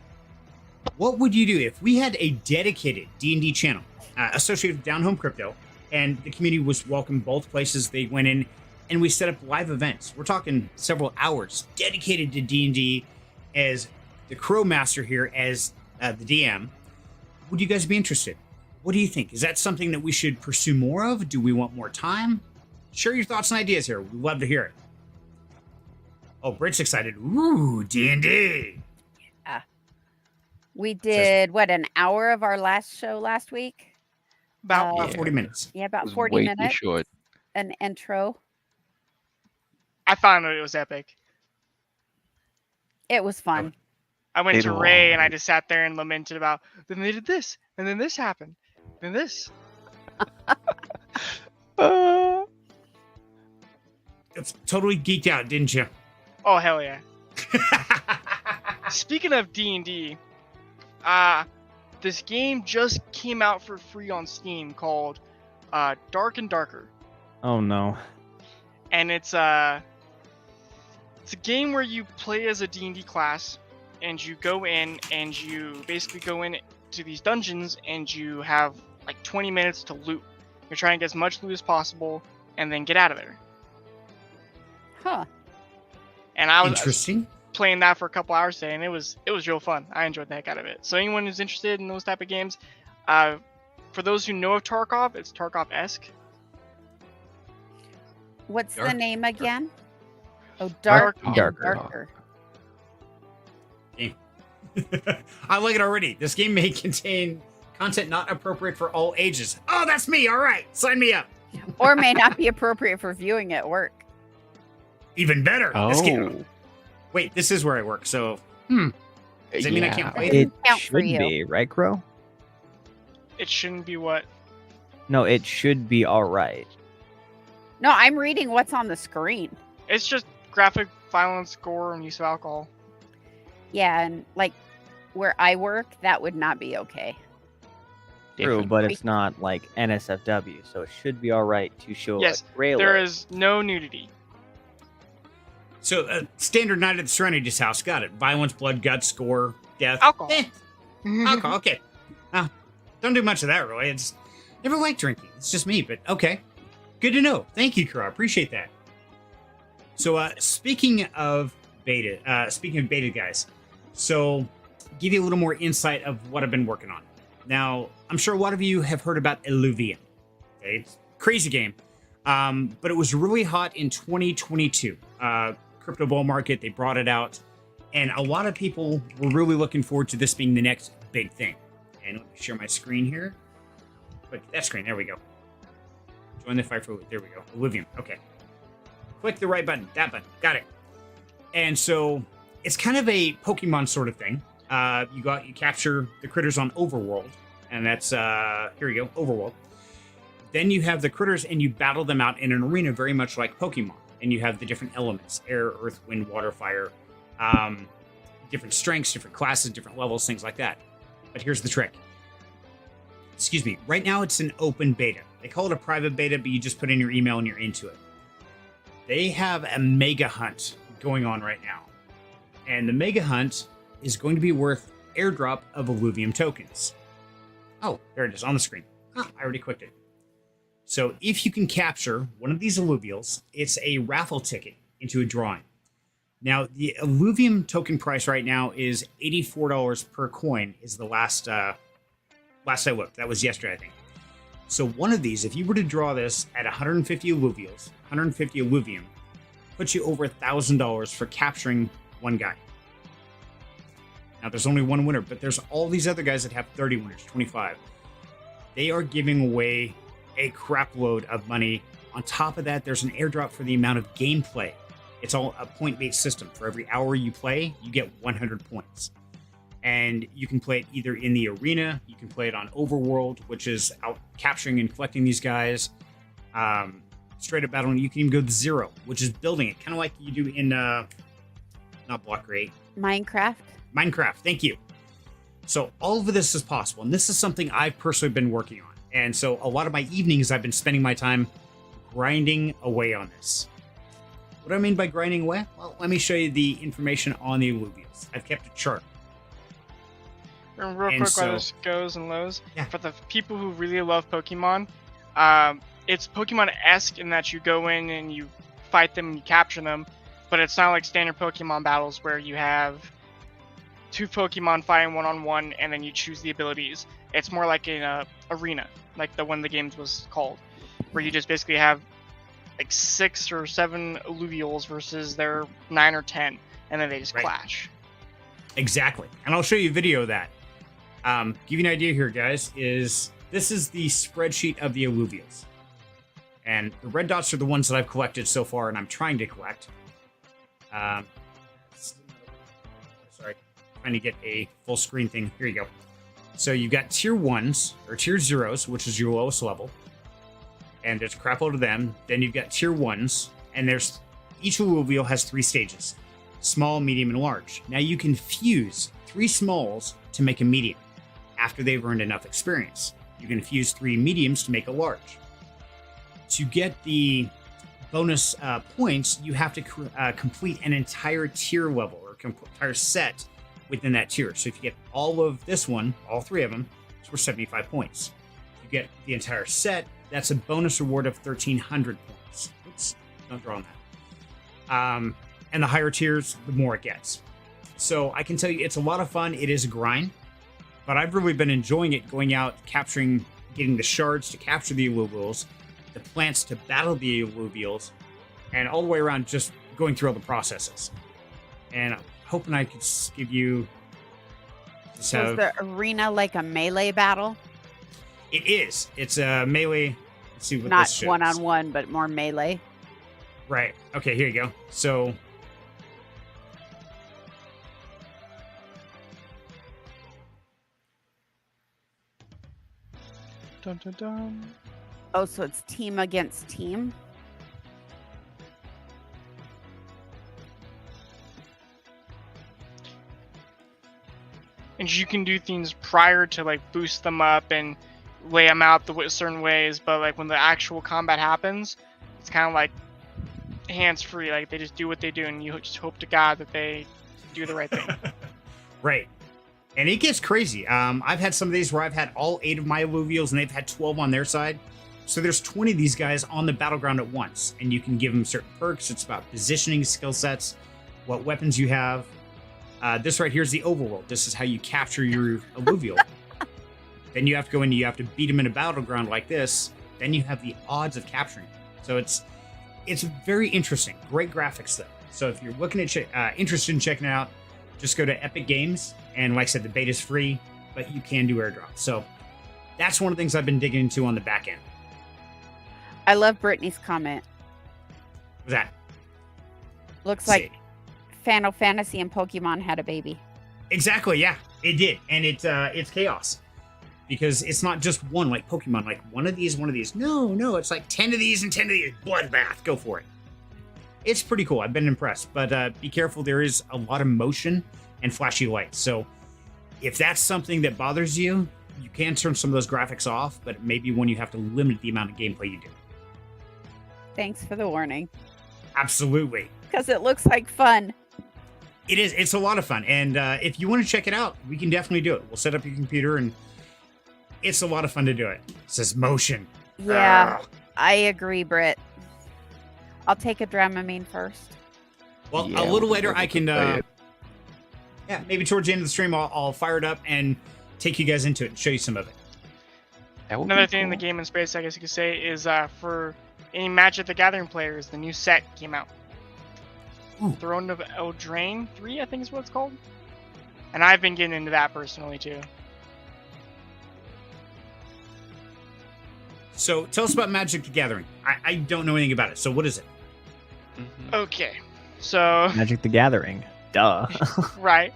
what would you do if we had a dedicated D&D channel associated with Down Home Crypto, and the community was welcome both places they went in, and we set up live events? We're talking several hours dedicated to D&D as the Crow Master here as the DM. Would you guys be interested? What do you think? Is that something that we should pursue more of? Do we want more time? Share your thoughts and ideas here. We'd love to hear it. Oh, Britt's excited. Ooh, D&D. We did what, an hour of our last show last week? About About 40 minutes. Yeah, It about was 40 way too minutes. short. An intro. I found it was epic. It was fun. I went It to Ray and I was. just sat there and lamented about, then they did this, and then this happened, then this. It's totally geeked out, didn't you? Oh hell yeah. Speaking of D&D, this game just came out for free on Steam called Dark and Darker. Oh no. And it's a game where you play as a D&D class and you go in and you basically go in to these dungeons and you have like 20 minutes to loot. You're trying to get as much loot as possible and then get out of there. Huh. And I was Interesting. playing that for a couple hours today, and it was real fun. I enjoyed the heck out of it. So anyone who's interested in those type of games, for those who know of Tarkov, it's Tarkov-esque. What's Dark- the name again? Oh, Dark- Dark and Darker. Darker. I like it already. This game may contain content not appropriate for all ages. Oh, that's me. All right. Sign me up. Or may not be appropriate for viewing at work. Even better. This game- Oh, Wait, this is where I work. So, does that mean I can't play? It Count for should you. be, right, Crow? It shouldn't be what? No, it should be all right. No, I'm reading what's on the screen. It's just graphic violence, gore, and use of alcohol. Yeah, and like where I work, that would not be okay. True, Different. but it's not like NSFW, so it should be all right to show Yes, a trailer. there is no nudity. So, standard night at the Serenity's house. Got it. Violence, blood, guts, gore, death. Alcohol. Alcohol. Okay. Don't do much of that, really. It's never liked drinking. It's just me, but okay. Good to know. Thank you, Kara. Appreciate that. So, speaking of beta guys, so give you a little more insight of what I've been working on. Now, I'm sure a lot of you have heard about Illuvium. Okay, it's a crazy game, but it was really hot in 2022. Crypto bull market, they brought it out, and a lot of people were really looking forward to this being the next big thing. And let me share my screen here. Click that screen. There we go. Join the fight for. There we go. Illuvium. Okay. Click the right button. That button. Got it. And so it's kind of a Pokemon sort of thing. You capture the critters on Overworld, and that's here we go. Overworld. Then you have the critters, and you battle them out in an arena, very much like Pokemon. And you have the different elements: air, earth, wind, water, fire. Different strengths, different classes, different levels, things like that. But here's the trick. Excuse me. Right now, it's an open beta. They call it a private beta, but you just put in your email and you're into it. They have a mega hunt going on right now. And the mega hunt is going to be worth airdrop of Illuvium tokens. Oh, there it is on the screen. I already clicked it. So if you can capture one of these Illuvials, it's a raffle ticket into a drawing. Now, the Illuvium token price right now is $84 per coin is the last I looked. That was yesterday, I think. So one of these, if you were to draw this at 150 Illuvials, 150 Illuvium, puts you over $1,000 for capturing one guy. Now, there's only one winner, but there's all these other guys that have 30 winners, 25. They are giving away a crap load of money. On top of that, there's an airdrop for the amount of gameplay. It's all a point-based system. For every hour you play, you get 100 points. And you can play it either in the arena, you can play it on Overworld, which is out capturing and collecting these guys. Straight up battling, you can even go to 0, which is building it, kind of like you do in, not Block Rate. Minecraft. Minecraft, thank you. So all of this is possible, and this is something I've personally been working on. And so a lot of my evenings, I've been spending my time grinding away on this. What do I mean by grinding away? Well, let me show you the information on the Illuvials. I've kept a chart. And real And quick, so- while this goes and lows, Yeah. for the people who really love Pokemon, it's Pokemon-esque in that you go in and you fight them and you capture them, but it's not like standard Pokemon battles where you have two Pokemon fighting one-on-one and then you choose the abilities. It's more like an arena, like the one the game was called, where you just basically have like 6 or 7 Illuvials versus their 9 or 10, and then they just Right. clash. Exactly. And I'll show you a video of that. Give you an idea here, guys, this is the spreadsheet of the Illuvials. And the red dots are the ones that I've collected so far, and I'm trying to collect. Sorry, trying to get a full screen thing. Here you go. So you've got tier 1s, or tier 0s, which is your lowest level. And there's a crap load of them. Then you've got tier 1s, and each Illuvial has 3 stages. Small, medium, and large. Now you can fuse 3 smalls to make a medium after they've earned enough experience. You can fuse 3 mediums to make a large. To get the bonus points, you have to complete an entire tier level or entire set within that tier. So if you get all of this one, all 3 of them, it's worth 75 points. If you get the entire set, that's a bonus reward of 1,300 points. Oops, don't draw on that. And the higher tiers, the more it gets. So I can tell you, it's a lot of fun. It is a grind, but I've really been enjoying it, going out, capturing, getting the shards to capture the Illuvials, the plants to battle the Illuvials, and all the way around just going through all the processes. And I'm hoping I could give you... So is the arena like a melee battle? It is. It's a melee... Let's see what Not this shows. one-on-one, but more melee. Right. Okay, here you go. So... Dun, dun, dun. Oh, so it's team against team? And you can do things prior to like boost them up and lay them out certain ways, but like when the actual combat happens, it's kind of like hands free. Like they just do what they do, and you just hope to God that they do the right thing. Right. And it gets crazy. I've had some of these where I've had all 8 of my alluvials and they've had 12 on their side. So there's 20 of these guys on the battleground at once, and you can give them certain perks. It's about positioning skill sets, what weapons you have. This right here is the overworld. This is how you capture your alluvial. Then you have to go in, you have to beat them in a battleground like this. Then you have the odds of capturing them. So it's very interesting. Great graphics though. So if you're looking at interested in checking it out, just go to Epic Games. And like I said, the beta's free, but you can do airdrops. So that's one of the things I've been digging into on the back end. I love Brittany's comment. What's that? Looks like Final Fantasy and Pokemon had a baby. Exactly, yeah, it did, and it's chaos because it's not just one like Pokemon, like one of these. No, it's like 10 of these and 10 of these. Bloodbath, go for it. It's pretty cool. I've been impressed, but be careful. There is a lot of motion and flashy lights, so if that's something that bothers you, you can turn some of those graphics off. But maybe when you have to limit the amount of gameplay you do. Thanks for the warning. Absolutely. Because it looks like fun. It is. It's a lot of fun. And if you want to check it out, we can definitely do it. We'll set up your computer, and it's a lot of fun to do it. It says motion. Yeah, I agree, Britt. I'll take a Dramamine first. Well, Yeah, a little we'll later, be I able to can, play it. yeah, maybe towards the end of the stream, I'll fire it up and take you guys into it and show you some of it. That would Another be thing in the cool. game in space, I guess you could say, is for any Magic the Gathering players, the new set came out. Ooh. Throne of Eldraine 3, I think is what it's called. And I've been getting into that personally too. So tell us about Magic the Gathering. I don't know anything about it. So what is it? Mhm. Okay, so Magic the Gathering. Duh. right.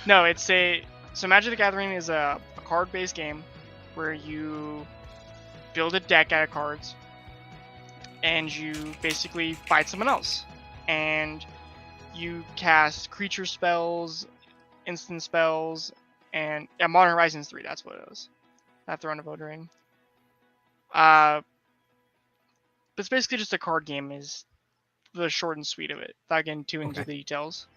No, so Magic the Gathering is a card-based game where you build a deck out of cards and you basically fight someone else. And you cast creature spells, instant spells, and Modern Horizons 3, that's what it was. Not Throne of Eldraine. But it's basically just a card game is the short and sweet of it, without getting too into the details.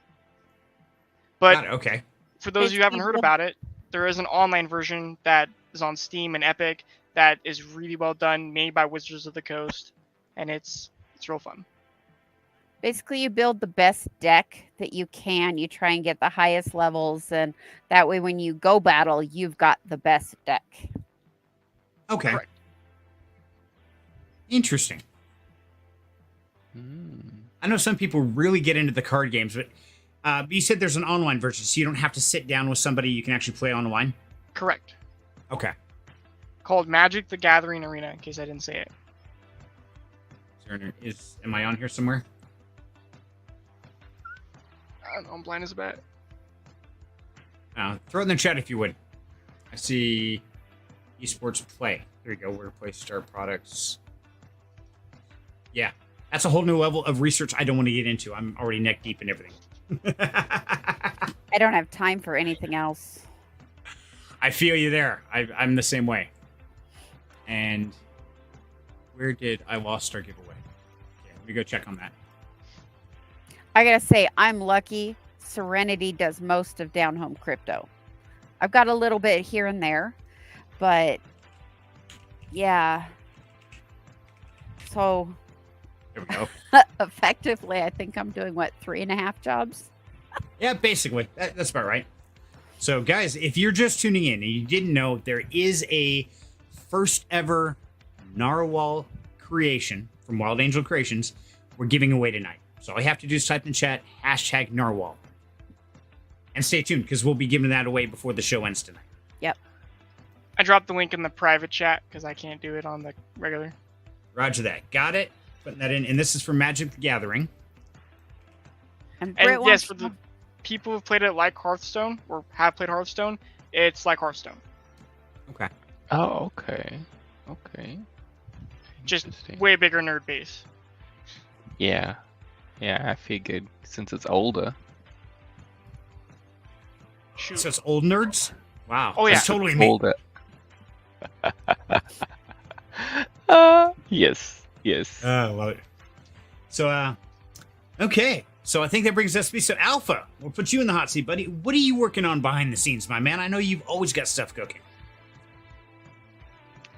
But Got it, okay. for those of you who haven't heard about it, there is an online version that is on Steam and Epic that is really well done, made by Wizards of the Coast, and it's real fun. Basically, you build the best deck that you can. You try and get the highest levels, and that way when you go battle, you've got the best deck. Okay. Correct. Interesting. Mm. I know some people really get into the card games, but you said there's an online version, so you don't have to sit down with somebody. You can actually play online. Correct. Okay. Called Magic the Gathering Arena, in case I didn't say it. Am I on here somewhere? I don't know, I'm blind as a bat. Throw it in the chat if you would. I see esports play. There you go. Workplace star products. Yeah, that's a whole new level of research I don't want to get into. I'm already neck deep in everything. I don't have time for anything else. I feel you there. I'm the same way. And where did I lost our giveaway? Okay, let me go check on that. I gotta say, I'm lucky. Serenity does most of down home crypto. I've got a little bit here and there, but yeah. So There we go. effectively, I think I'm doing what, 3.5 jobs? Yeah, basically. That's about right. So, guys, if you're just tuning in and you didn't know, there is a first ever Narwhal creation from Wild Angel Creations we're giving away tonight. So all you have to do is type in chat, #Narwhal. And stay tuned, because we'll be giving that away before the show ends tonight. Yep. I dropped the link in the private chat because I can't do it on the regular. Roger that. Got it. Putting that in. And this is for Magic the Gathering. And Britt And yes, wants for to- the people who've played it like Hearthstone or have played Hearthstone, it's like Hearthstone. Okay. Oh, okay. Okay. Just Interesting. way bigger nerd base. Yeah. Yeah, I figured since it's older. Shoot. So it's old nerds? Wow. Oh, yeah. That's totally me. Older. Yes. Yes. I love it. So, okay. So I think that brings us to me. So, Alpha, we'll put you in the hot seat, buddy. What are you working on behind the scenes, my man? I know you've always got stuff cooking.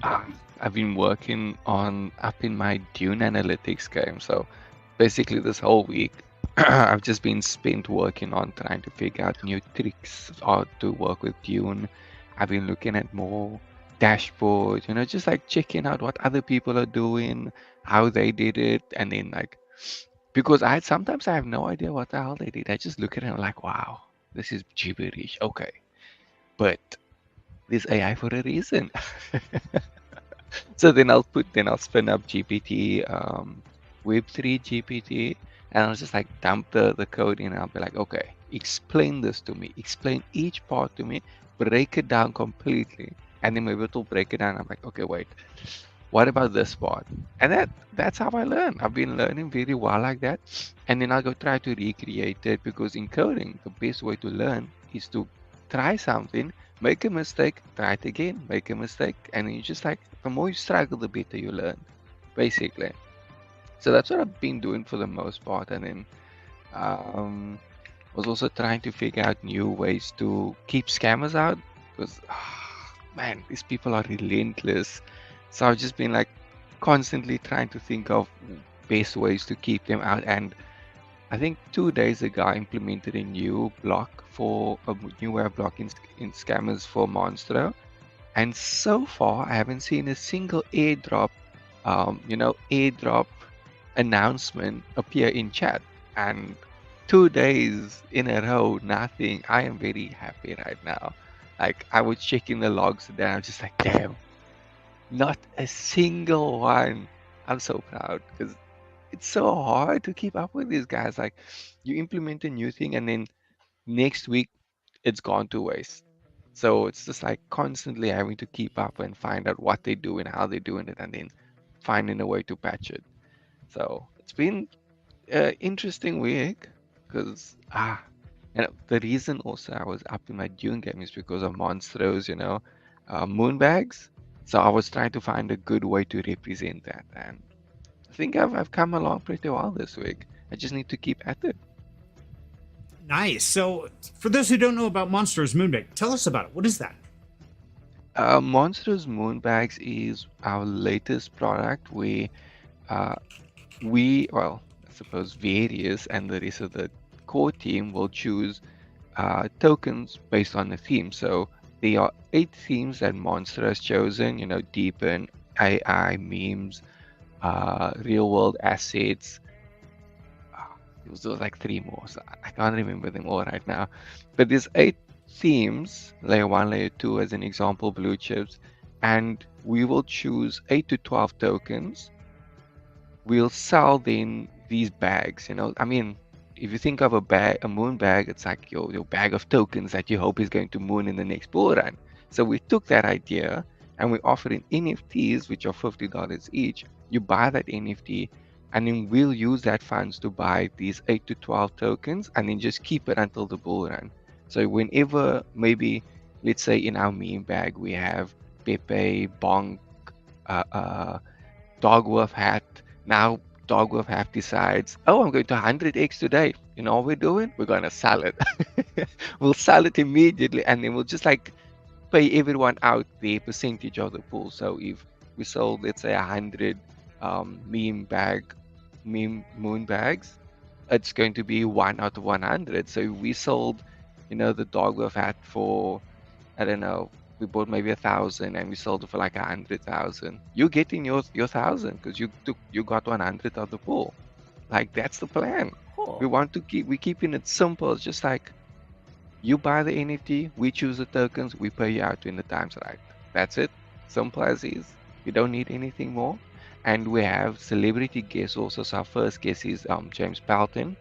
I've been working on upping my Dune analytics game. So basically this whole week, I've just been spent working on trying to figure out new tricks to work with Dune. I've been looking at more dashboards, just like checking out what other people are doing, how they did it, and then like, because sometimes I have no idea what the hell they did. I just look at it and I'm like, wow, this is gibberish. Okay, but there's AI for a reason. So then I'll spin up GPT, Web3 GPT, and I'll just like dump the code in and I'll be like, okay, explain this to me, explain each part to me, break it down completely. And then maybe it'll break it down. I'm like, okay, wait, what about this part? And that's how I learn. I've been learning very well like that. And then I'll go try to recreate it, because in coding, the best way to learn is to try something, make a mistake, try it again, make a mistake. And then you just like, the more you struggle, the better you learn, basically. So that's what I've been doing for the most part. And then was also trying to figure out new ways to keep scammers out, because man, these people are relentless. So I've just been like constantly trying to think of best ways to keep them out. And I think 2 days ago I implemented a new new way of blocking in scammers for Monstro. And so far I haven't seen a single airdrop announcement appear in chat. And 2 days in a row, nothing. I am very happy right now. Like, I was checking the logs today, I'm just like, damn, not a single one. I'm so proud, because it's so hard to keep up with these guys. Like, you implement a new thing and then next week it's gone to waste. So it's just like constantly having to keep up and find out what they do and how they're doing it, and then finding a way to patch it. So it's been an interesting week, because and the reason also I was up in my Dune game is because of Monstro's, moonbags. So I was trying to find a good way to represent that, and I think I've come along pretty well this week. I just need to keep at it. Nice. So, for those who don't know about Monster's Moonbag, tell us about it. What is that? Monster's Moonbags is our latest product. I suppose Various and the rest of the core team will choose tokens based on the theme. So there are 8 themes that Monster has chosen, Deepen, AI, memes, real world assets. There was like 3 more, so I can't remember them all right now. But there's 8 themes, layer 1, layer 2 as an example, blue chips, and we will choose 8 to 12 tokens. We'll sell then these bags. I mean, if you think of a moon bag, it's like your bag of tokens that you hope is going to moon in the next bull run. So we took that idea and we offered in NFTs, which are $50 each. You buy that NFT, and then we'll use that funds to buy these 8 to 12 tokens, and then just keep it until the bull run. So whenever, maybe, let's say in our meme bag, we have Pepe, Bonk, Dogwolf Hat. Now Dogwolf Hat decides, oh, I'm going to 100x today. You know what we're doing? We're going to sell it. We'll sell it immediately, and then we'll just like pay everyone out their percentage of the pool. So if we sold, let's say, 100 meme moon bags, it's going to be 1 out of 100. So if we sold, the Dogwolf Hat for, I don't know, we bought maybe 1,000 and we sold it for like 100,000. You're getting your 1,000 because you got 100 of the pool. Like, that's the plan. Cool. We're keeping it simple. It's just like, you buy the NFT, we choose the tokens, we pay you out when the time's right. That's it. Simple as is. You don't need anything more. And we have celebrity guests also. So our first guest is James Pelton.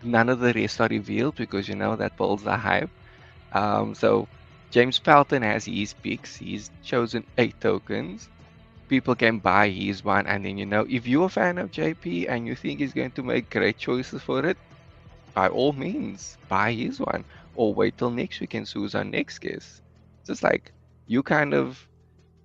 None of the rest are revealed because that builds the hype. So James Pelton has his picks. He's chosen 8 tokens. people can buy his one, and then if you're a fan of JP and you think he's going to make great choices for it, by all means buy his one, or wait till next week and choose our next guest. Just like you kind of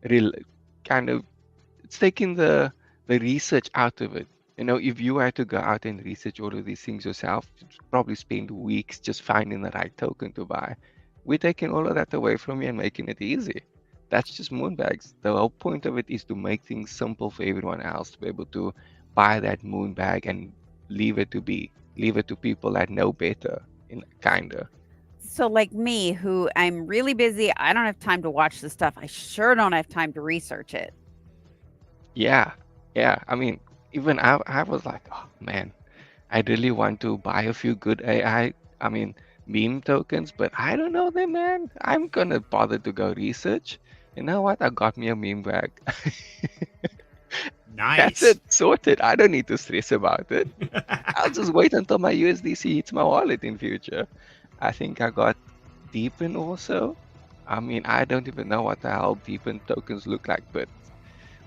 it's taking the research out of it. If you had to go out and research all of these things yourself, you'd probably spend weeks just finding the right token to buy. We're taking all of that away from you and making it easy. That's just moonbags. The whole point of it is to make things simple for everyone else to be able to buy that moonbag and leave it to people that know better, kinda. So, like me, who I'm really busy, I don't have time to watch the stuff. I sure don't have time to research it. Yeah. I mean, even I was like, oh man, I really want to buy a few good I mean, meme tokens, but I don't know them, man. I'm gonna bother to go research. You know what? I got me a meme bag. Nice. That's it, sorted. I don't need to stress about it. I'll just wait until my USDC hits my wallet in future. I think I got Deepen also. I mean, I don't even know what the hell Deepen tokens look like, but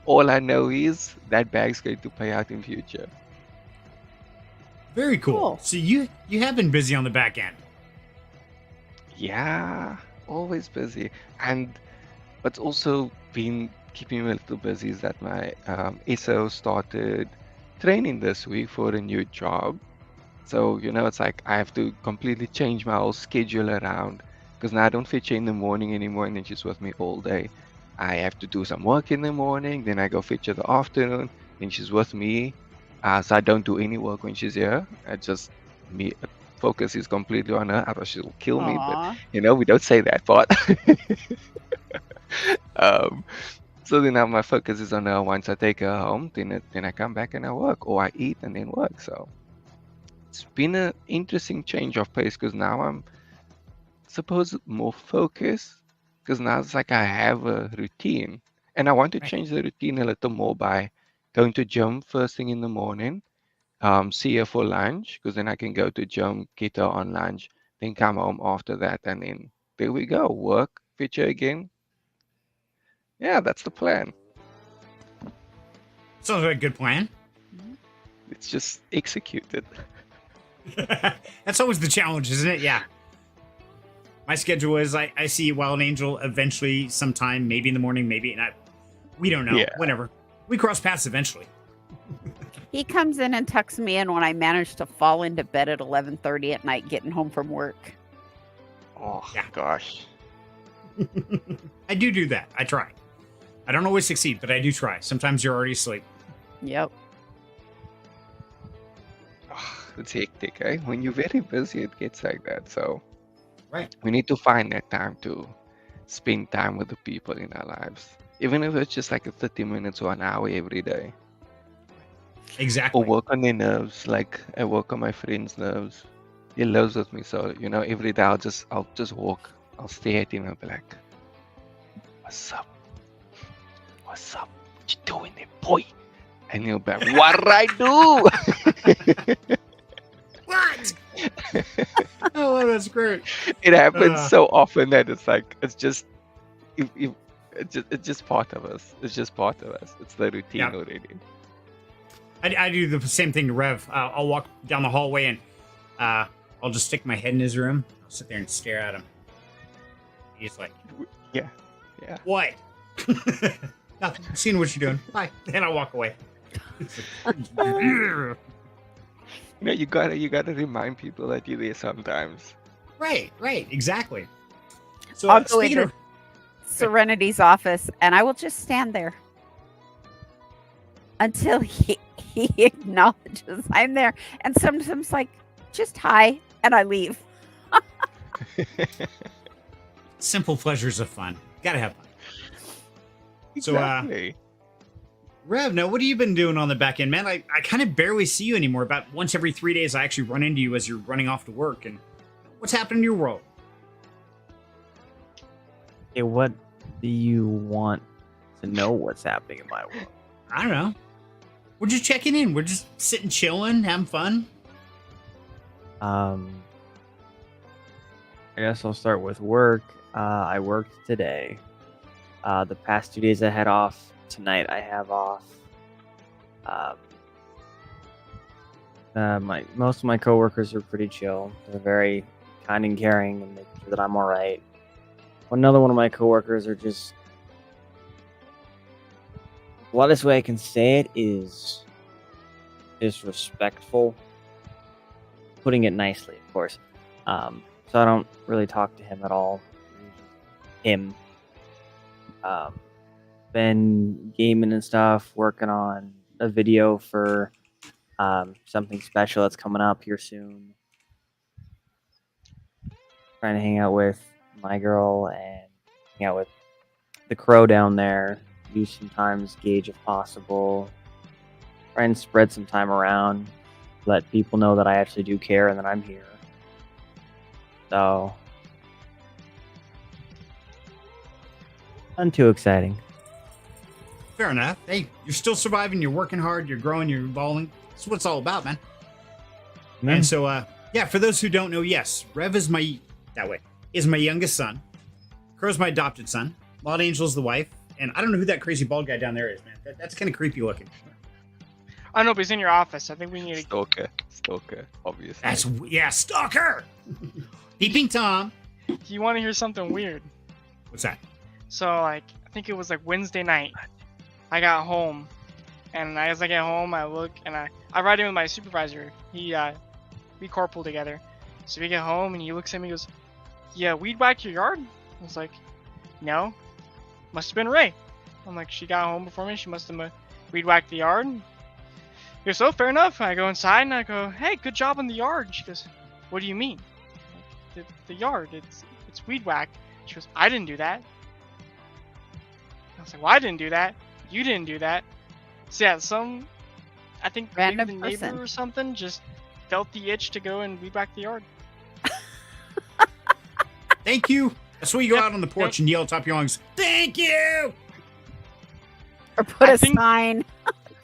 all I know is that bag's going to pay out in future. Very cool. Cool. So you have been busy on the back end. Yeah, always busy. And what's also been keeping me a little busy is that my SO started training this week for a new job. So, it's like I have to completely change my whole schedule around because now I don't fetch her in the morning anymore and then she's with me all day. I have to do some work in the morning, then I go fetch her the afternoon, then she's with me. So I don't do any work when she's here. Focus is completely on her, otherwise she'll kill me. Aw. But, we don't say that part. So then now my focus is on her. Once I take her home, then I come back and I work, or I eat and then work. So it's been an interesting change of pace because now I'm supposed more focused because now it's like I have a routine and I want to Right. change the routine a little more by going to gym first thing in the morning, see her for lunch because then I can go to gym, get her on lunch, then come home after that, and then there we go, work, fetch her again. Yeah, that's the plan. Sounds like a good plan. It's just executed. That's always the challenge, isn't it? Yeah. My schedule is I see Wild Angel eventually sometime, maybe in the morning, maybe at night. We don't know. Yeah. Whenever. We cross paths eventually. He comes in and tucks me in when I manage to fall into bed at 11:30 at night getting home from work. Oh, Yeah. gosh. I do that. I try. I don't always succeed, but I do try. Sometimes you're already asleep. Yep. It's hectic, eh? When you're very busy, it gets like that. So Right. we need to find that time to spend time with the people in our lives. Even if it's just like a 30 minutes or an hour every day. Exactly. Or work on their nerves, like I work on my friend's nerves. He lives with me, so every day I'll just walk. I'll stare at him and be like, "What's up? What's up? What you doing there, boy?" And he'll be like, "What did I do?" What? Oh, that's great. It happens Uh. so often that it's like it's just it's just part of us. It's just part of us. It's the routine Yeah. already. I do the same thing to Rev. I'll walk down the hallway and I'll just stick my head in his room. I'll sit there and stare at him. He's like, Yeah. "What?" Nothing. Seeing what you're doing. Bye. And I'll walk away. You gotta remind people that you're there sometimes. Right. Exactly. So I'll go speaking into of, Serenity's office and I will just stand there until he acknowledges I'm there. And sometimes like, just hi, and I leave. simple pleasures of fun. Gotta have fun. So, Exactly. Rev, now what have you been doing on the back end, man? I kind of barely see you anymore. About once every 3 days, I actually run into you as you're running off to work. And what's happening in your world? Okay, what do you want to know what's happening in my world? I don't know. We're just checking in. We're just sitting, chilling, having fun. I guess I'll start with work. I worked today. The past 2 days I had off tonight I have off. Most of my coworkers are pretty chill. They're very kind and caring and making sure that I'm all right. Another one of my coworkers are just, the bluntest way I can say it is disrespectful. Putting it nicely, of course. So I don't really talk to him at all. Him. Been gaming and stuff, working on a video for something special that's coming up here soon. Trying to hang out with my girl and hang out with the crow down there. Use some times gauge if possible. Try and spread some time around. Let people know that I actually do care and that I'm here. So, not too exciting. Fair enough. Hey, you're still surviving. You're working hard. You're growing. You're evolving. That's what it's all about, man. And so, yeah, for those who don't know, yes, Rev is my youngest son. Crow's my adopted son. Maud Angel's the wife. And I don't know who that crazy bald guy down there is, man. That's kind of creepy looking. I know, but he's in your office. I think we need to. Stalker, obviously. Stalker. Peeping Tom. You want to hear something weird? What's that? So, like, I think it was like Wednesday night. I got home, and as I get home, I look and I ride in with my supervisor. We carpool together. So we get home, and he looks at me and goes, "Yeah, weed whacked your yard?" I was like, "No, must have been Ray." I'm like, "She got home before me. She must have weed whacked the yard." He goes, "Oh, fair enough." I go inside and I go, "Hey, good job on the yard." She goes, "What do you mean?" Like, the yard, it's weed whacked. She goes, "I didn't do that." I was like, "Well, I didn't do that. You didn't do that." So yeah, I think maybe Random the neighbor person. or something just felt the itch to go and weed whack the yard. Thank you. That's why you go out on the porch and yell top of your lungs, "Thank you!" Or put I a think- sign.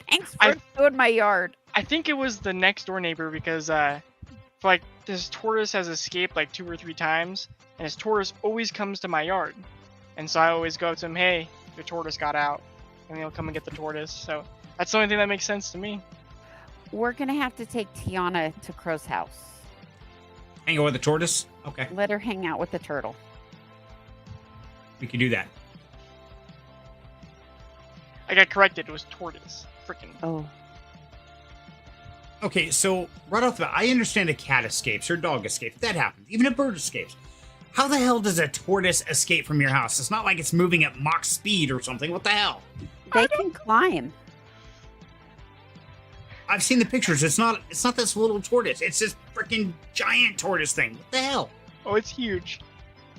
Thanks for doing my yard. I think it was the next door neighbor because like this tortoise has escaped like 2 or 3 times, and his tortoise always comes to my yard, and so I always go up to him, "Hey, your tortoise got out," and he'll come and get the tortoise. So that's the only thing that makes sense to me. We're gonna have to take Tiana to Crow's house. Hang out with the tortoise? Okay, Let her hang out with the turtle. we can do that. I got corrected. It was tortoise. Freaking. Oh, Okay, so right off the bat, I understand a cat escapes or a dog escapes. That happens. Even a bird escapes. How the hell does a tortoise escape from your house? It's not like it's moving at Mach speed or something. What the hell? they can climb. I've seen the pictures. It's not this little tortoise. It's this freaking giant tortoise thing. What the hell? Oh, it's huge.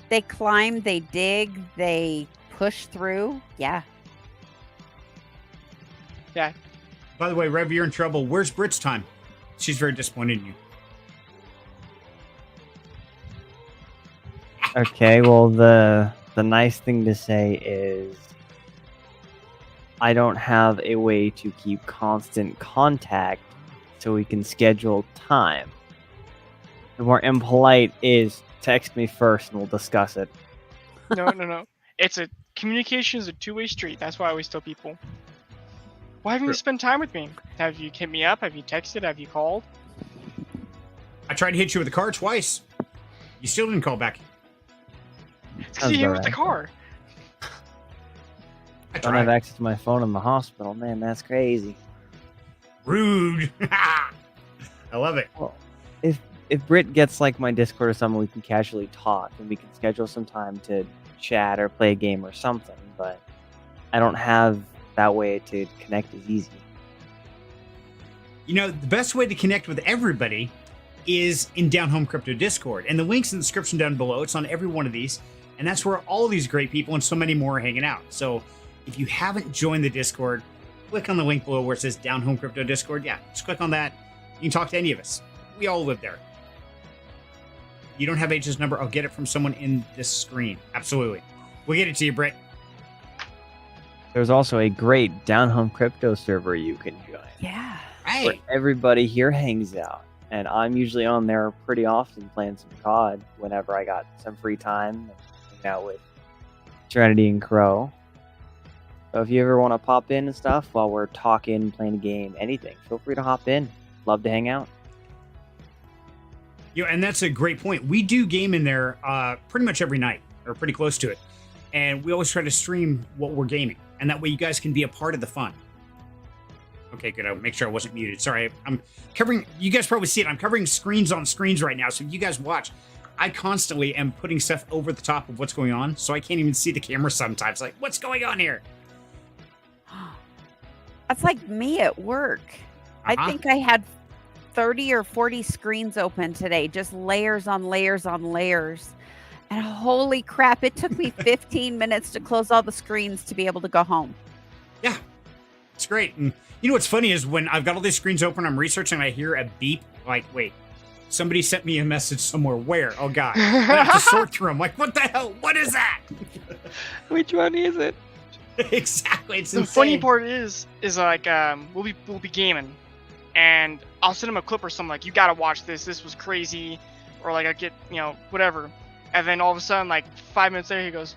They climb, they dig, they push through. Yeah. By the way, Rev, you're in trouble. Where's Brit's time? She's very disappointed in you. Okay, well, the nice thing to say is I don't have a way to keep constant contact so we can schedule time. The more impolite is text me first and we'll discuss it. No. Communication is a two-way street. That's why I always tell people. Why haven't you spent time with me? Have you hit me up? Have you texted? Have you called? I tried to hit you with a car twice. You still didn't call back. It's because you hit me with the car. I I don't have tried. access to my phone in the hospital. Man, that's crazy. Rude. I love it. Well, if Britt gets like my Discord or something, we can casually talk and we can schedule some time to chat or play a game or something. But I don't have that way to connect as easy. You know, the best way to connect with everybody is in Down Home Crypto Discord. And the link's in the description down below. It's on every one of these. And that's where all these great people and so many more are hanging out. So if you haven't joined the Discord, click on the link below where it says Down Home Crypto Discord. Yeah, just click on that. You can talk to any of us. We all live there. You don't have H's number, I'll get it from someone in this screen. Absolutely. We'll get it to you, Britt. There's also a great Down Home Crypto server you can join. Yeah. Where Hey, everybody here hangs out. And I'm usually on there pretty often playing some COD whenever I got some free time and hanging out with Serenity and Crow. So if you ever want to pop in and stuff while we're talking, playing a game, anything, feel free to hop in. Love to hang out. And that's a great point. We do game in there pretty much every night, or pretty close to it. And we always try to stream what we're gaming. And that way you guys can be a part of the fun. Okay, good. I'll make sure I wasn't muted. Sorry, I'm covering... You guys probably see it. I'm covering screens on screens right now. So if you guys watch, I constantly am putting stuff over the top of what's going on. So I can't even see the camera sometimes. Like, what's going on here? That's like me at work. I think I had 30 or 40 screens open today, just layers on layers on layers. And holy crap, it took me 15 minutes to close all the screens to be able to go home. Yeah, it's great. And you know what's funny is when I've got all these screens open, I'm researching, I hear a beep, like, wait, somebody sent me a message somewhere. Where? Oh, God. I have to sort through them. Like, what the hell? What is that? Which one is it? Exactly. It's the insane. funny part is like we'll be gaming, and I'll send him a clip or something like, you gotta watch this. This was crazy, or like I get whatever, and then all of a sudden like 5 minutes later he goes,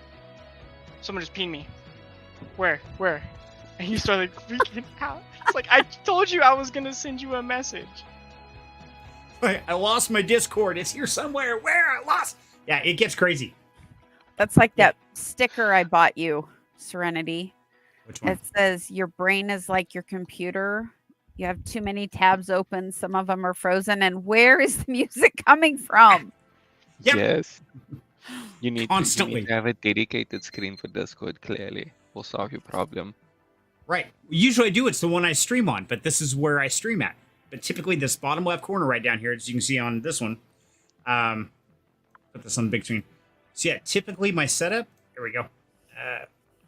someone just pinged me. Where? And you start like freaking out. It's like, I told you I was gonna send you a message. I lost my Discord. It's here somewhere. Where? I lost. Yeah, it gets crazy. That's like that sticker I bought you, Serenity. Which one? It says your brain is like your computer. You have too many tabs open. Some of them are frozen. And where is the music coming from? Yep. Yes. You need Constantly. to have a dedicated screen for Discord, clearly. Will solve your problem. Right. Usually I do. It's the one I stream on, but this is where I stream at. But typically this bottom left corner right down here, as you can see on this one. Put this on the big screen. So yeah, typically my setup, there we go.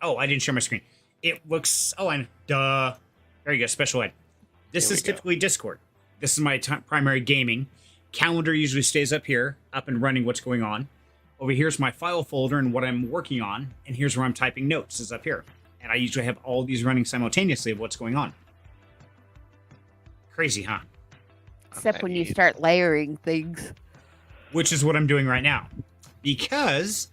Oh, I didn't share my screen. It looks, and duh. There you go, special ed. This is typically Discord. This is my primary gaming. Calendar usually stays up here, up and running what's going on. Over here's my file folder and what I'm working on. And here's where I'm typing notes, is up here. And I usually have all these running simultaneously of what's going on. Crazy, huh? Except when you start layering things. Which is what I'm doing right now. Because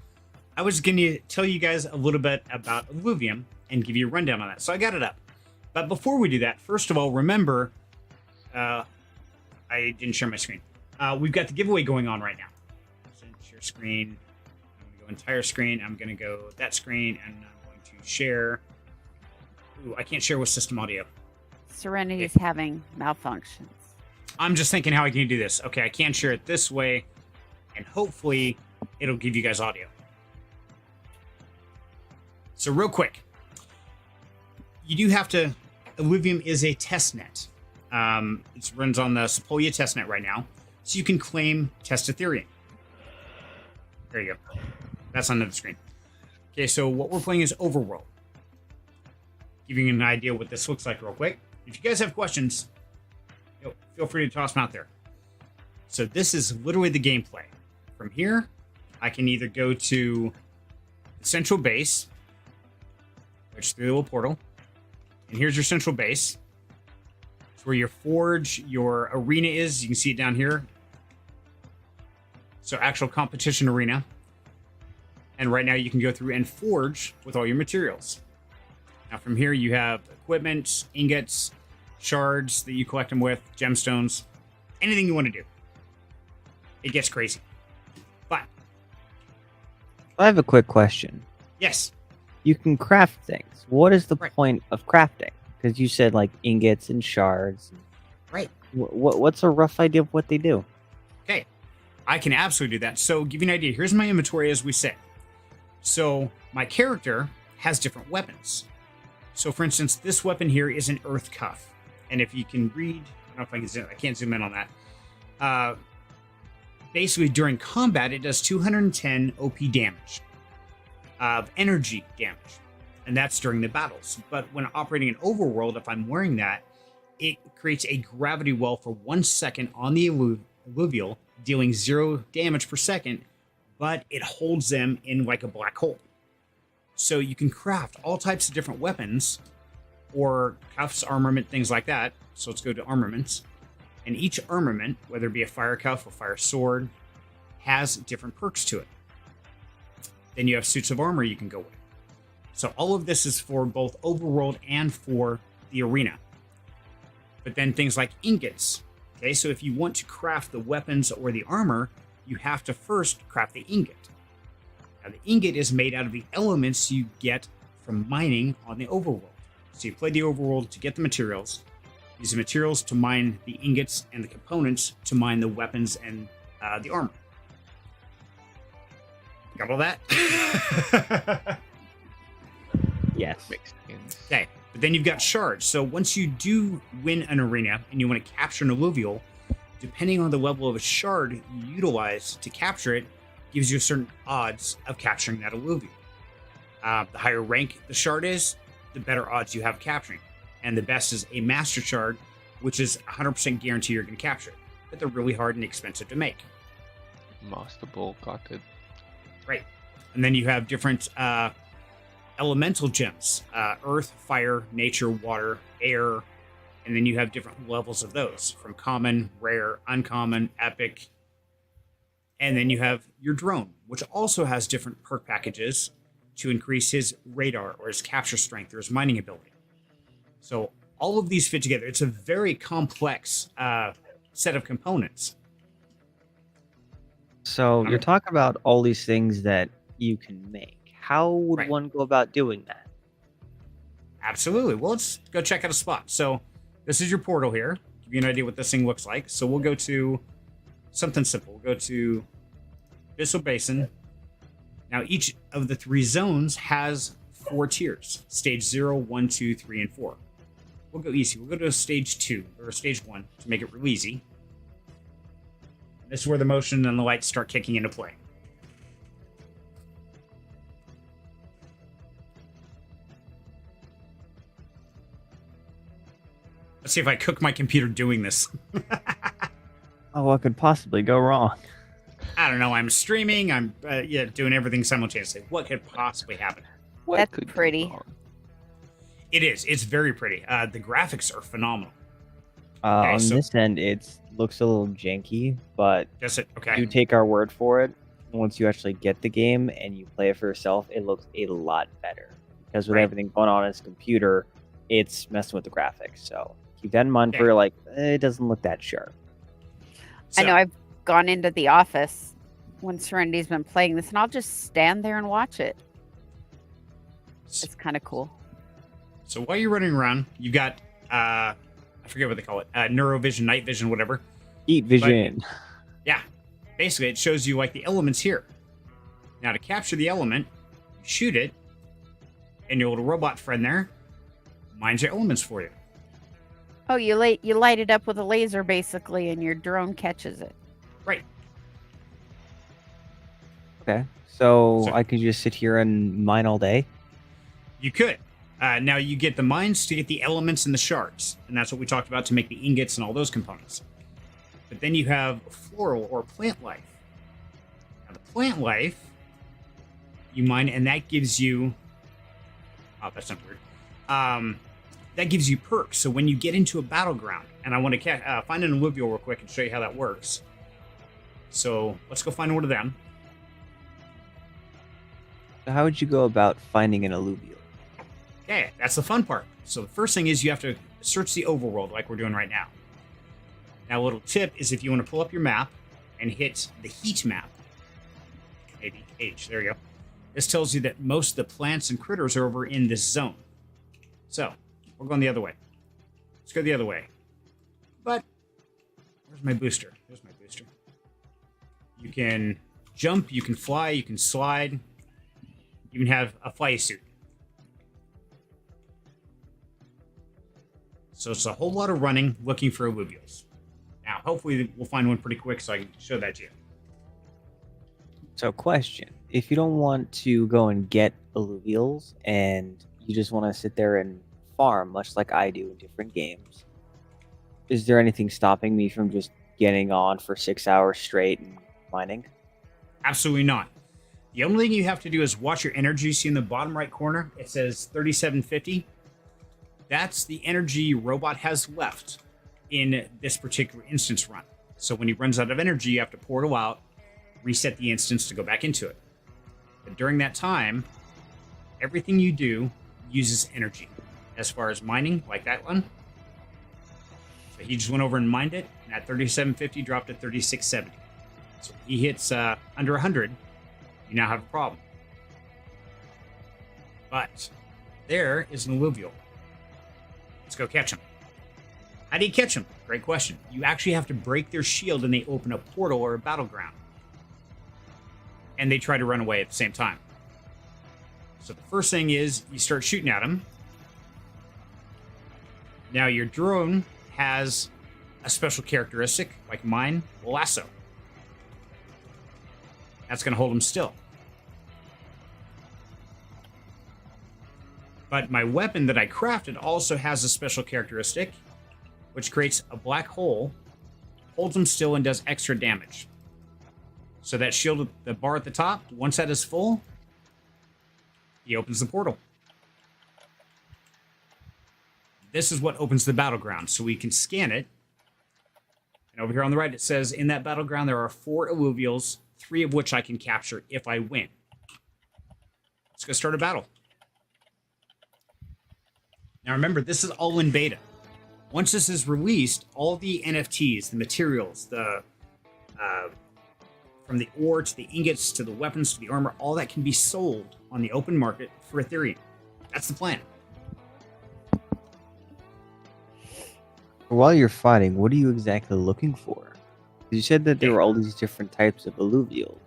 I was going to tell you guys a little bit about Illuvium and give you a rundown on that. So I got it up. But before we do that, first of all, remember, I didn't share my screen. We've got the giveaway going on right now. So share screen. I'm going to go entire screen. I'm going to go that screen, and I'm going to share. Ooh, I can't share with system audio. Serenity's having malfunctions. I'm just thinking how I can do this. Okay, I can share it this way, and hopefully it'll give you guys audio. So real quick, you do have to, Illuvium is a testnet. It runs on the Sepolia testnet right now, so you can claim test Ethereum. There you go. That's on the screen. Okay, so what we're playing is Overworld. Giving you an idea what this looks like real quick. If you guys have questions, feel free to toss them out there. So this is literally the gameplay. From here, I can either go to the central base, which through the little portal, and here's your central base. It's where your forge, your arena is. You can see it down here. So actual competition arena. And right now you can go through and forge with all your materials. Now from here you have equipment, ingots, shards that you collect them with, gemstones, anything you want to do. It gets crazy. But I have a quick question. yes, You can craft things. What is the Right. point of crafting? Because you said like ingots and shards. right. What's a rough idea of what they do? Okay, I can absolutely do that. So give you an idea. Here's my inventory as we sit. So my character has different weapons. So for instance, this weapon here is an earth cuff. And if you can read, I don't know if I can zoom, I can't zoom in on that. Basically during combat, it does 210 OP damage of energy damage. And that's during the battles. But when operating in Overworld, if I'm wearing that, it creates a gravity well for 1 second on the alluvial, dealing 0 damage per second, but it holds them in like a black hole. So you can craft all types of different weapons or cuffs, armament, things like that. So let's go to armaments. And each armament, whether it be a fire cuff or fire sword, has different perks to it. Then you have suits of armor you can go with. So all of this is for both overworld and for the arena. But then things like ingots. Okay, so if you want to craft the weapons or the armor, you have to first craft the ingot. Now, the ingot is made out of the elements you get from mining on the overworld. So you play the overworld to get the materials, use the materials to mine the ingots and the components to mine the weapons and the armor. Got all that? Yes. Makes sense. Okay, but then you've got shards. So once you do win an arena and you want to capture an alluvial, depending on the level of a shard you utilize to capture it, gives you a certain odds of capturing that alluvial. The higher rank the shard is, the better odds you have of capturing. And the best is a master shard, which is 100% guarantee you're going to capture it. But they're really hard and expensive to make. Master Ball got it. Right. And then you have different elemental gems. Earth, fire, nature, water, air. And then you have different levels of those. From common, rare, uncommon, epic. And then you have your drone, which also has different perk packages to increase his radar or his capture strength or his mining ability. So all of these fit together. It's a very complex set of components. So you're talking about all these things that you can make. How would Right. one go about doing that? Absolutely. Well, let's go check out a spot. So this is your portal here. Give you an idea what this thing looks like. So we'll go to something simple. We'll go to Abyssal Basin. Now, each of the 3 zones has 4 tiers. Stage 0, 1, 2, 3, and 4. We'll go easy. We'll go to stage 2, or stage 1, to make it real easy. This is where the motion and the lights start kicking into play. Let's see if I cook my computer doing this. Oh, what could possibly go wrong? I don't know. I'm streaming. I'm doing everything simultaneously. What could possibly happen? What That's could go pretty. wrong? It is. It's very pretty. The graphics are phenomenal. Okay, On so- this end, it looks a little janky, but Just it. Okay. you take our word for it. Once you actually get the game and you play it for yourself, it looks a lot better. Because with Right. everything going on his computer, it's messing with the graphics. So keep that in mind Okay. for it doesn't look that sharp. I know So- I've gone into the office when Serenity's been playing this, and I'll just stand there and watch it. It's kind of cool. So while you're running around, you've got I forget what they call it, neurovision, night vision, whatever. Eat vision. Yeah, basically it shows you like the elements here. Now to capture the element, you shoot it, and your little robot friend there mines your elements for you. Oh, you light it up with a laser basically, and your drone catches it. Right. Okay. So So- I could just sit here and mine all day. You could. Now you get the mines to get the elements and the shards, and that's what we talked about to make the ingots and all those components. But then you have floral or plant life. Now the plant life you mine, and that gives you. Oh, that's not weird. That gives you perks. So when you get into a battleground, and I want to find an alluvial real quick and show you how that works. So let's go find one of them. So how would you go about finding an alluvial? Okay, that's the fun part. So the first thing is you have to search the overworld like we're doing right now. Now, a little tip is if you want to pull up your map and hit the heat map, maybe H, there you go. This tells you that most of the plants and critters are over in this zone. So, we're going the other way. Let's go the other way. But, where's my booster? There's my booster. You can jump, you can fly, you can slide, you can have a fly suit. So it's a whole lot of running looking for alluvials. Now, hopefully we'll find one pretty quick so I can show that to you. So question, if you don't want to go and get alluvials and you just want to sit there and farm, much like I do in different games, is there anything stopping me from just getting on for 6 hours straight and mining? Absolutely not. The only thing you have to do is watch your energy. See in the bottom right corner, it says 3750. That's the energy your robot has left in this particular instance run. So when he runs out of energy, you have to portal out, reset the instance to go back into it. But during that time, everything you do uses energy. As far as mining, like that one. So he just went over and mined it, and at 3750 dropped to 3670. So if he hits under 100, you now have a problem. But there is an alluvial. Let's go catch him. How do you catch them? Great question. You actually have to break their shield and they open a portal or a battleground. And they try to run away at the same time. So the first thing is you start shooting at them. Now your drone has a special characteristic, like mine, lasso. That's going to hold them still. But my weapon that I crafted also has a special characteristic, which creates a black hole, holds them still, and does extra damage. So that shield, the bar at the top, once that is full, he opens the portal. This is what opens the battleground, so we can scan it. And over here on the right, it says, in that battleground, there are 4 alluvials, 3 of which I can capture if I win. Let's go start a battle. Now remember, this is all in beta. Once this is released, all the NFTs, the materials, the from the ore to the ingots to the weapons to the armor, all that can be sold on the open market for Ethereum. That's the plan. While you're fighting, what are you exactly looking for? You said that there were all these different types of alluvials.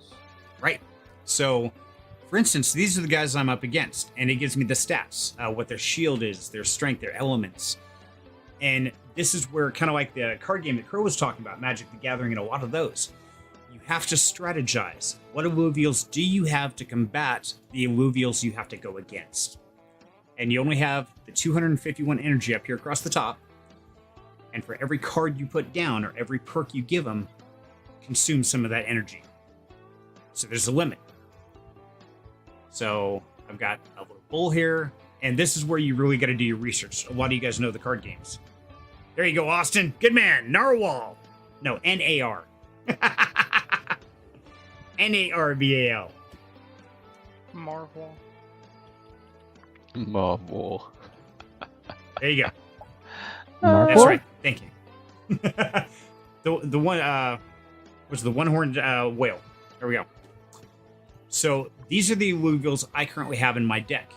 Right. So, for instance, these are the guys I'm up against, and it gives me the stats, what their shield is, their strength, their elements. And this is where, kind of like the card game that Crow was talking about, Magic the Gathering, and a lot of those, you have to strategize. What alluvials do you have to combat the alluvials you have to go against? And you only have the 251 energy up here across the top. And for every card you put down or every perk you give them, consume some of that energy. So there's a limit. So I've got a little bull here, and this is where you really got to do your research. A lot of you guys know the card games. There you go, Austin. Good man. Narwhal. No, N-A-R. N-A-R-V-A-L. Marvel. Marvel. There you go. Narwhal? That's right. Thank you. the one was the one-horned whale. There we go. So these are the alluvials I currently have in my deck.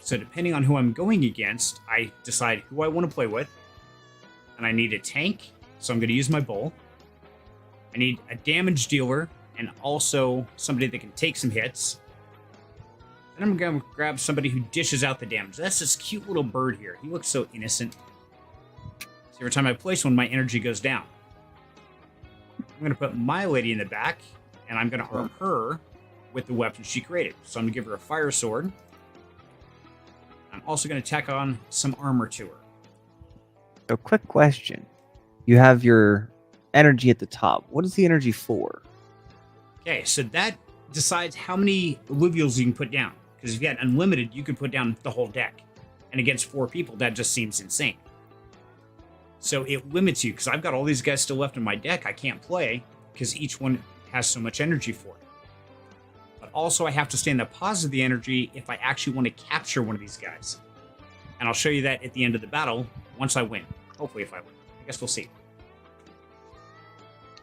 So depending on who I'm going against, I decide who I want to play with. And I need a tank, so I'm going to use my bull. I need a damage dealer, and also somebody that can take some hits. And I'm going to grab somebody who dishes out the damage. That's this cute little bird here. He looks so innocent. So every time I place one, my energy goes down. I'm going to put my lady in the back, and I'm going to arm her with the weapon she created. So I'm going to give her a fire sword. I'm also going to tack on some armor to her. So, quick question. You have your energy at the top. What is the energy for? Okay, so that decides how many alluvials you can put down. Because if you had unlimited, you could put down the whole deck. And against 4 people, that just seems insane. So it limits you, because I've got all these guys still left in my deck I can't play, because each one has so much energy for it. But also I have to stay in the pause of the energy if I actually want to capture one of these guys. And I'll show you that at the end of the battle, once I win. Hopefully if I win. I guess we'll see.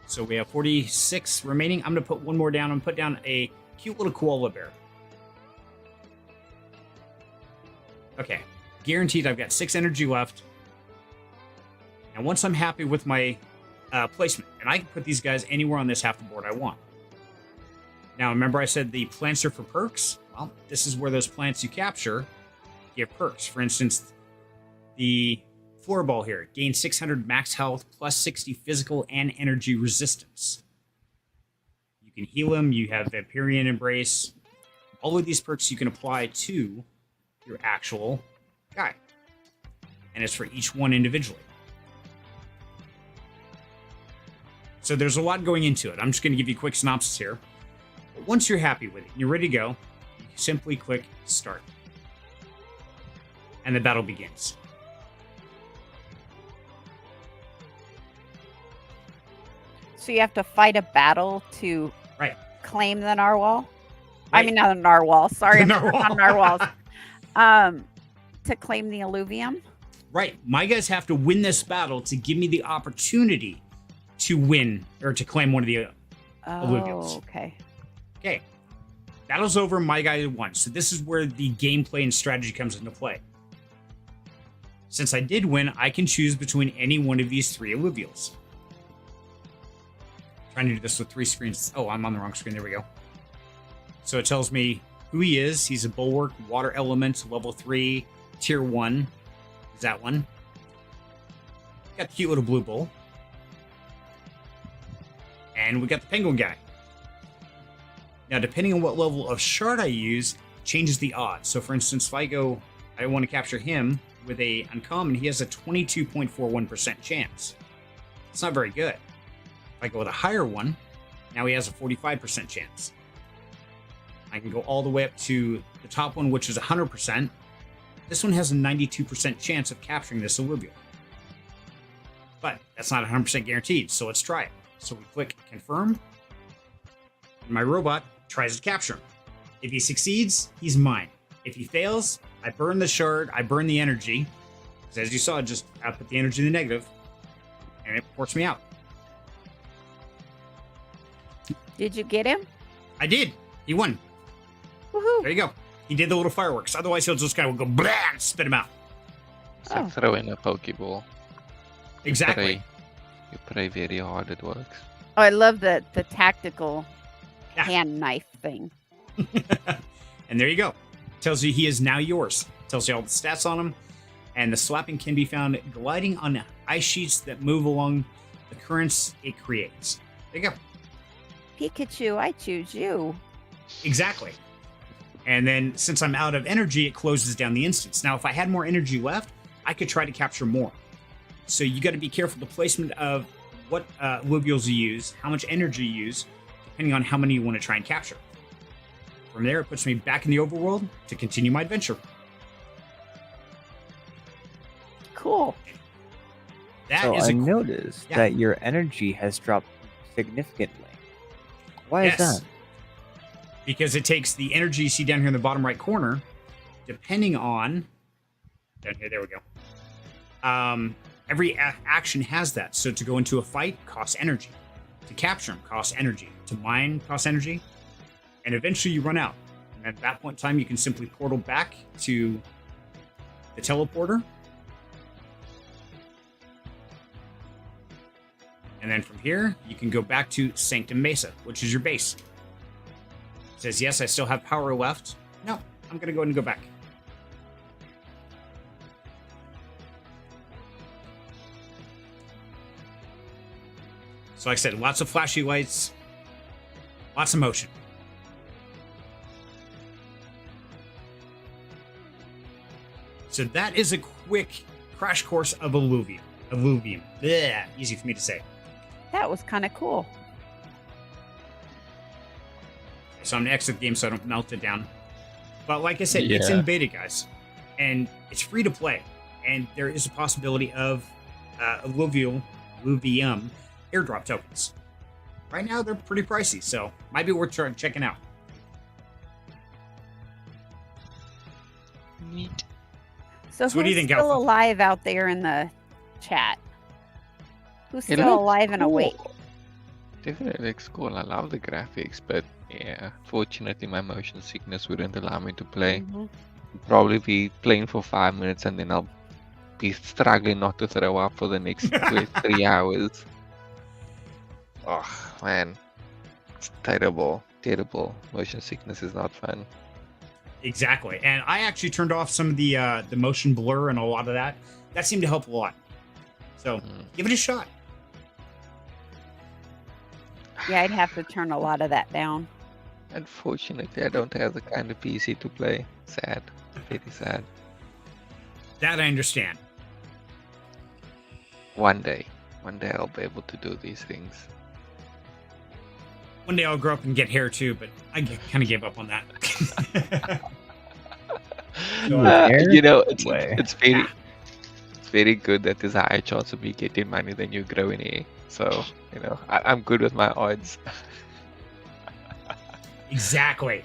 So we have 46 remaining. I'm going to put one more down. I'm going to put down a cute little koala bear. Okay. Guaranteed I've got 6 energy left. And once I'm happy with my placement, and I can put these guys anywhere on this half the board I want. Now, remember I said the plants are for perks? Well, this is where those plants you capture give perks. For instance, the floorball here gains 600 max health plus 60 physical and energy resistance. You can heal them. You have Vampirian Embrace. All of these perks you can apply to your actual guy. And it's for each one individually. So there's a lot going into it. I'm just going to give you a quick synopsis here. But once you're happy with it, you're ready to go, you simply click Start. And the battle begins. So you have to fight a battle to Right. claim the narwhal? Right. I mean, not a narwhal. Sorry, I'm Narwhal. on narwhals. To claim the alluvium. Right. My guys have to win this battle to give me the opportunity to win or to claim one of the alluviums. Oh, okay. Okay. Battle's over. My guy won. So this is where the gameplay and strategy comes into play. Since I did win, I can choose between any one of these 3 alluvials. Trying to do this with 3 screens. Oh, I'm on the wrong screen. There we go. So it tells me who he is. He's a bulwark, water element, level 3, tier 1. Is that one? Got the cute little blue bull. And we got the penguin guy. Now, depending on what level of shard I use, changes the odds. So, for instance, if I go, I want to capture him with a uncommon, he has a 22.41% chance. It's not very good. If I go with a higher one, now he has a 45% chance. I can go all the way up to the top one, which is 100%. This one has a 92% chance of capturing this alluvial. But that's not 100% guaranteed, so let's try it. So we click confirm, and my robot tries to capture him. If he succeeds, he's mine. If he fails, I burn the shard, I burn the energy, because as you saw, just I put the energy in the negative, and it ports me out. Did you get him? I did. He won. Woohoo! There you go. He did the little fireworks. Otherwise, he'll just kind of go blah and spit him out. It's like throwing a Pokeball. Exactly. You pray very hard, it works. Oh, I love the tactical Yeah. hand knife thing. And there you go. Tells you he is now yours. Tells you all the stats on him. And the slapping can be found gliding on ice sheets that move along the currents it creates. There you go. Pikachu, I choose you. Exactly. And then since I'm out of energy, it closes down the instance. Now, if I had more energy left, I could try to capture more. So you got to be careful the placement of what alluvials you use, how much energy you use, depending on how many you want to try and capture. From there, it puts me back in the overworld to continue my adventure. Cool. So That is I a noticed Yeah. that your energy has dropped significantly. Why is that? Because it takes the energy you see down here in the bottom right corner, depending on down here. There we go. Every action has that. So to go into a fight costs energy. To capture them costs energy. To mine costs energy. And eventually you run out. And at that point in time, you can simply portal back to the teleporter. And then from here, you can go back to Sanctum Mesa, which is your base. It says, yes, I still have power left. No, I'm going to go ahead and go back. So like I said, lots of flashy lights, lots of motion. So that is a quick crash course of alluvium. Blech, easy for me to say. That was kind of cool. So I'm going to exit the game so I don't melt it down. But like I said, it's in beta, guys. And it's free to play. And there is a possibility of alluvium airdrop tokens. Right now, they're pretty pricey, so might be worth checking out. Neat. So what do you who's think, still Alpha? alive out there in the chat? Who's It still looks alive and cool. awake? Definitely looks cool. I love the graphics, but yeah, fortunately my motion sickness wouldn't allow me to play. Mhm. Probably be playing for 5 minutes and then I'll be struggling not to throw up for the next 3 hours. Oh man, it's terrible. Motion sickness is not fun. Exactly. And I actually turned off some of the motion blur and a lot of that. That seemed to help a lot. So give it a shot. Yeah, I'd have to turn a lot of that down. Unfortunately, I don't have the kind of PC to play. Sad. Very sad. That I understand. One day I'll be able to do these things. One day I'll grow up and get hair too, but I kind of gave up on that. You know, it's Way. it's very good that there's a higher chance of me getting money than you growing hair. So, you know, I'm good with my odds. Exactly.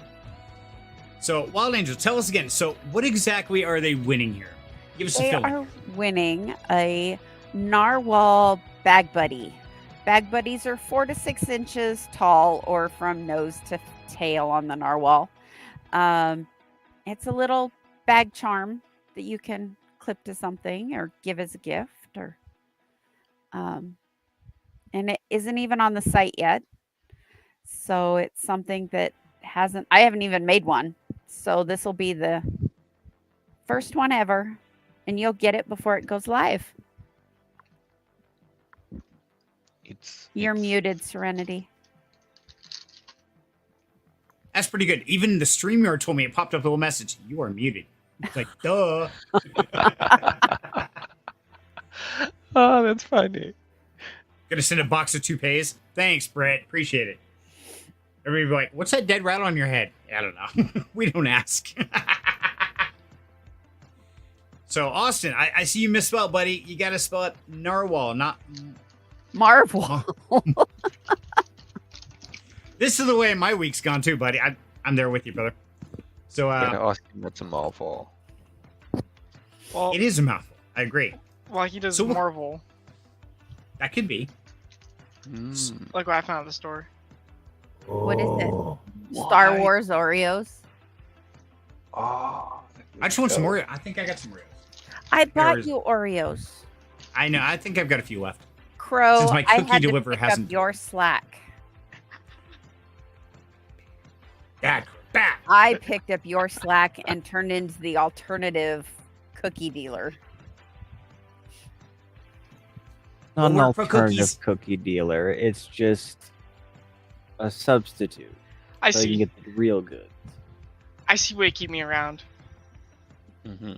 So, Wild Angel, tell us again. So, what exactly are they winning here? Give us a They feeling. are winning a narwhal bag buddy. Bag buddies are 4 to 6 inches tall, or from nose to tail on the narwhal. It's a little bag charm that you can clip to something or give as a gift, or and it isn't even on the site yet. So it's something that I haven't even made one. So this will be the first one ever, and you'll get it before it goes live. You're muted, Serenity. That's pretty good. Even the StreamYard told me, it popped up a little message. You are muted. It's like, duh. Oh, that's funny. Gonna send a box of toupees. Thanks, Brett. Appreciate it. Everybody be like, what's that dead rat on your head? I don't know. We don't ask. So, Austin, I see you misspelled, buddy. You gotta spell it narwhal, not Marvel. This is the way my week's gone too, buddy. I'm there with you, brother. So I'm gonna ask him what's a Marvel. Well, it is a mouthful. I agree. well, he does So- Marvel, That could be. like what I found at the store. What is it? Star Wars Oreos. Oh, I just want some Oreo. I think I got some Oreos. I bought There's- you Oreos. I know. I think I've got a few left. Crow, Since my I cookie had to deliverer pick up hasn't- your slack. Dad, back. I picked up your slack and turned into the alternative cookie dealer. Not an We'll work for alternative cookies. cookie dealer. It's just a substitute. I so you see. can get the real goods. I see way to keep me around. Mm-hmm.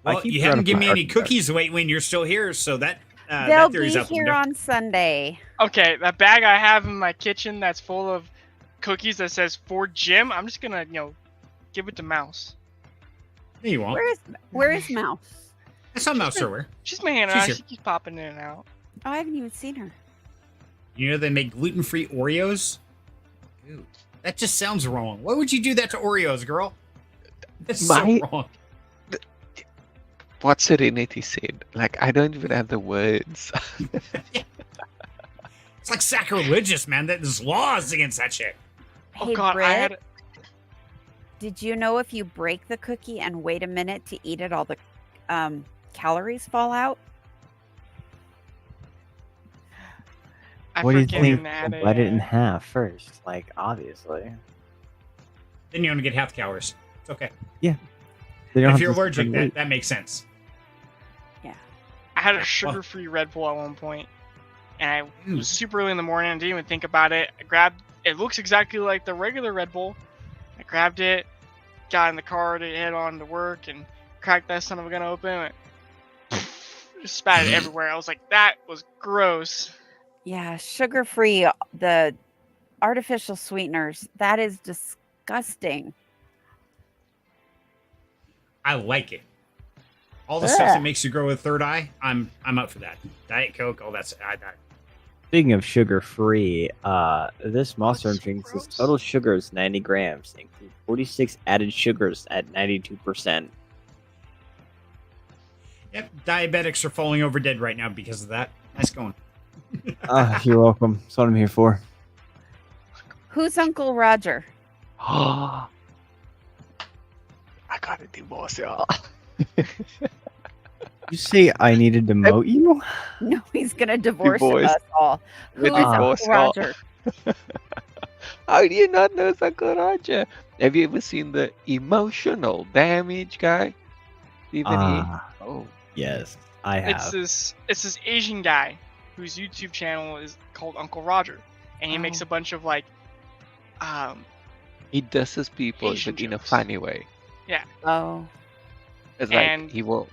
Well, keep you you out haven't of given me my any argument. cookies when you're still here, so that They'll that be theory's up the here window. on Sunday. Okay, that bag I have in my kitchen that's full of cookies that says for Jim, I'm just gonna, give it to Mouse. No, you won't. Where is Mouse? I saw Mouse server. She's my hand She's around. here. She keeps popping in and out. Oh, I haven't even seen her. You know they make gluten-free Oreos? Dude, that just sounds wrong. Why would you do that to Oreos, girl? That's so wrong. What Serenity said. Like, I don't even have the words. It's like sacrilegious, man. There's laws against that shit. Oh Hey, god, Britt, I had did you know if you break the cookie and wait a minute to eat it, all the calories fall out? I What do you freaking think? had Bite it in half first. Like, obviously. Then you only get half the calories. It's okay. They don't If have you're to allergic, spend weight. that makes sense. I had Yeah, a sugar-free Red Bull at one point, and it was super early in the morning. I didn't even think about it. I grabbed. It looks exactly like the regular Red Bull. I grabbed it, got in the car to head on to work, and cracked that son of a gun open. And just spat it everywhere. I was like, that was gross. Yeah, sugar-free, the artificial sweeteners, that is disgusting. I like it. All the stuff that Ugh. makes you grow a third eye, I'm up for that. Diet Coke, all that. Speaking of sugar-free, this monster That's so drinks gross. its total sugar is 90 grams, including 46 added sugars at 92%. Yep, diabetics are falling over dead right now because of that. Nice going. You're welcome. That's what I'm here for. Who's Uncle Roger? I got a divorce, y'all. You say I need to demote you? No, he's gonna divorce Divorce. us all. Who is The divorce, Uncle Roger? How do you not know Uncle Roger? Have you ever seen the emotional damage guy? Oh, Yes, I have. It's this Asian guy whose YouTube channel is called Uncle Roger, and he makes Oh. a bunch of like, he does his people, Asian but in a jokes. funny way. Oh, It's And- like he will.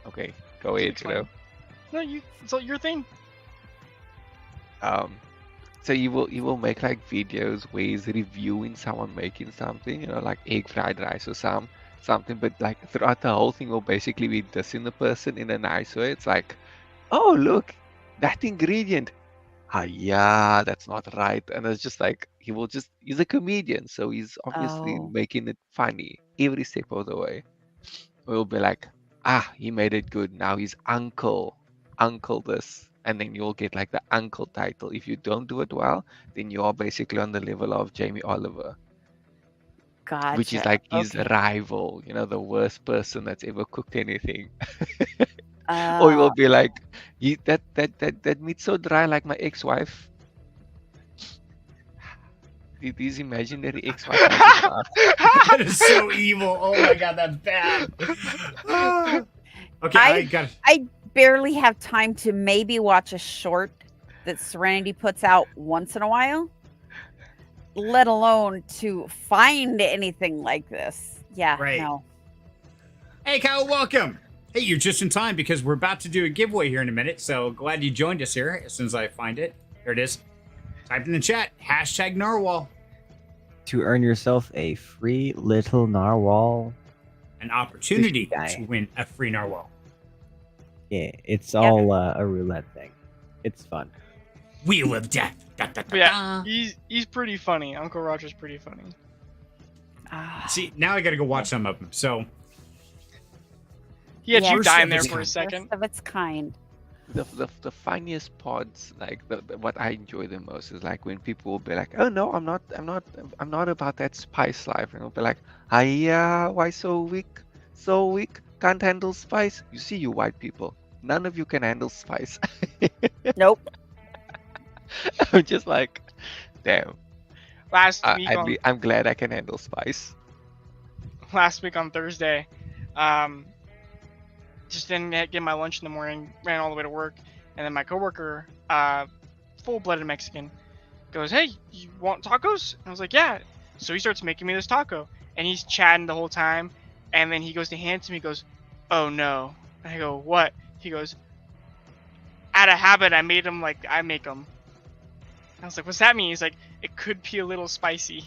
Okay, go ahead, explain. Joe. no, it's all your thing. So you will make like videos where he's reviewing someone making something, like egg fried rice or something, but like throughout the whole thing will basically be dissing the person in a nice way. It's like, oh look, that ingredient, yeah, that's not right. And it's just like he's a comedian, so he's obviously Oh, making it funny every step of the way. We'll be like, he made it good. Now he's uncle this. And then you'll get like the uncle title. If you don't do it well, then you are basically on the level of Jamie Oliver, which is gotcha. like his Okay. rival, the worst person that's ever cooked anything. Or you Uh, will be like, that meat's so dry, like my ex-wife. These imaginary ex-wife make me laugh. That is so evil. Oh my god, that's bad. Ah. Okay, I got. I barely have time to maybe watch a short that Serenity puts out once in a while, let alone to find anything like this. Yeah, Right. no. Hey, Kyle, welcome. Hey, you're just in time because we're about to do a giveaway here in a minute. So glad you joined us here. As soon as I find it, there it is. Type in the chat #Narwhal. To earn yourself a free little narwhal. An opportunity Fishy guy. to win a free narwhal. Yeah, it's all a roulette thing. It's fun. Wheel of Death. Da, da, da, But yeah, da. he's pretty funny. Uncle Roger's pretty funny. Ah, See, now I got to go watch some of them. So He had Yeah, you first dying of there its for a kind. second. first of its kind. The funniest parts, like what I enjoy the most is like when people will be like, "Oh no, I'm not about that spice life," and I'll be like, "Hiya, why so weak? So weak? Can't handle spice? You see, you white people, none of you can handle spice." Nope. I'm just like, damn. Last week I'm glad I can handle spice. on Thursday, just didn't get my lunch in the morning, ran all the way to work, and then my coworker, full-blooded Mexican, goes, "Hey, you want tacos?" And I was like, "Yeah." So he starts making me this taco, and he's chatting the whole time, and then he goes to hand it to me, he goes, "Oh no." And I go, "What?" He goes, "Out of habit, I made them like I make them." I was like, "What's that mean?" He's like, "It could be a little spicy."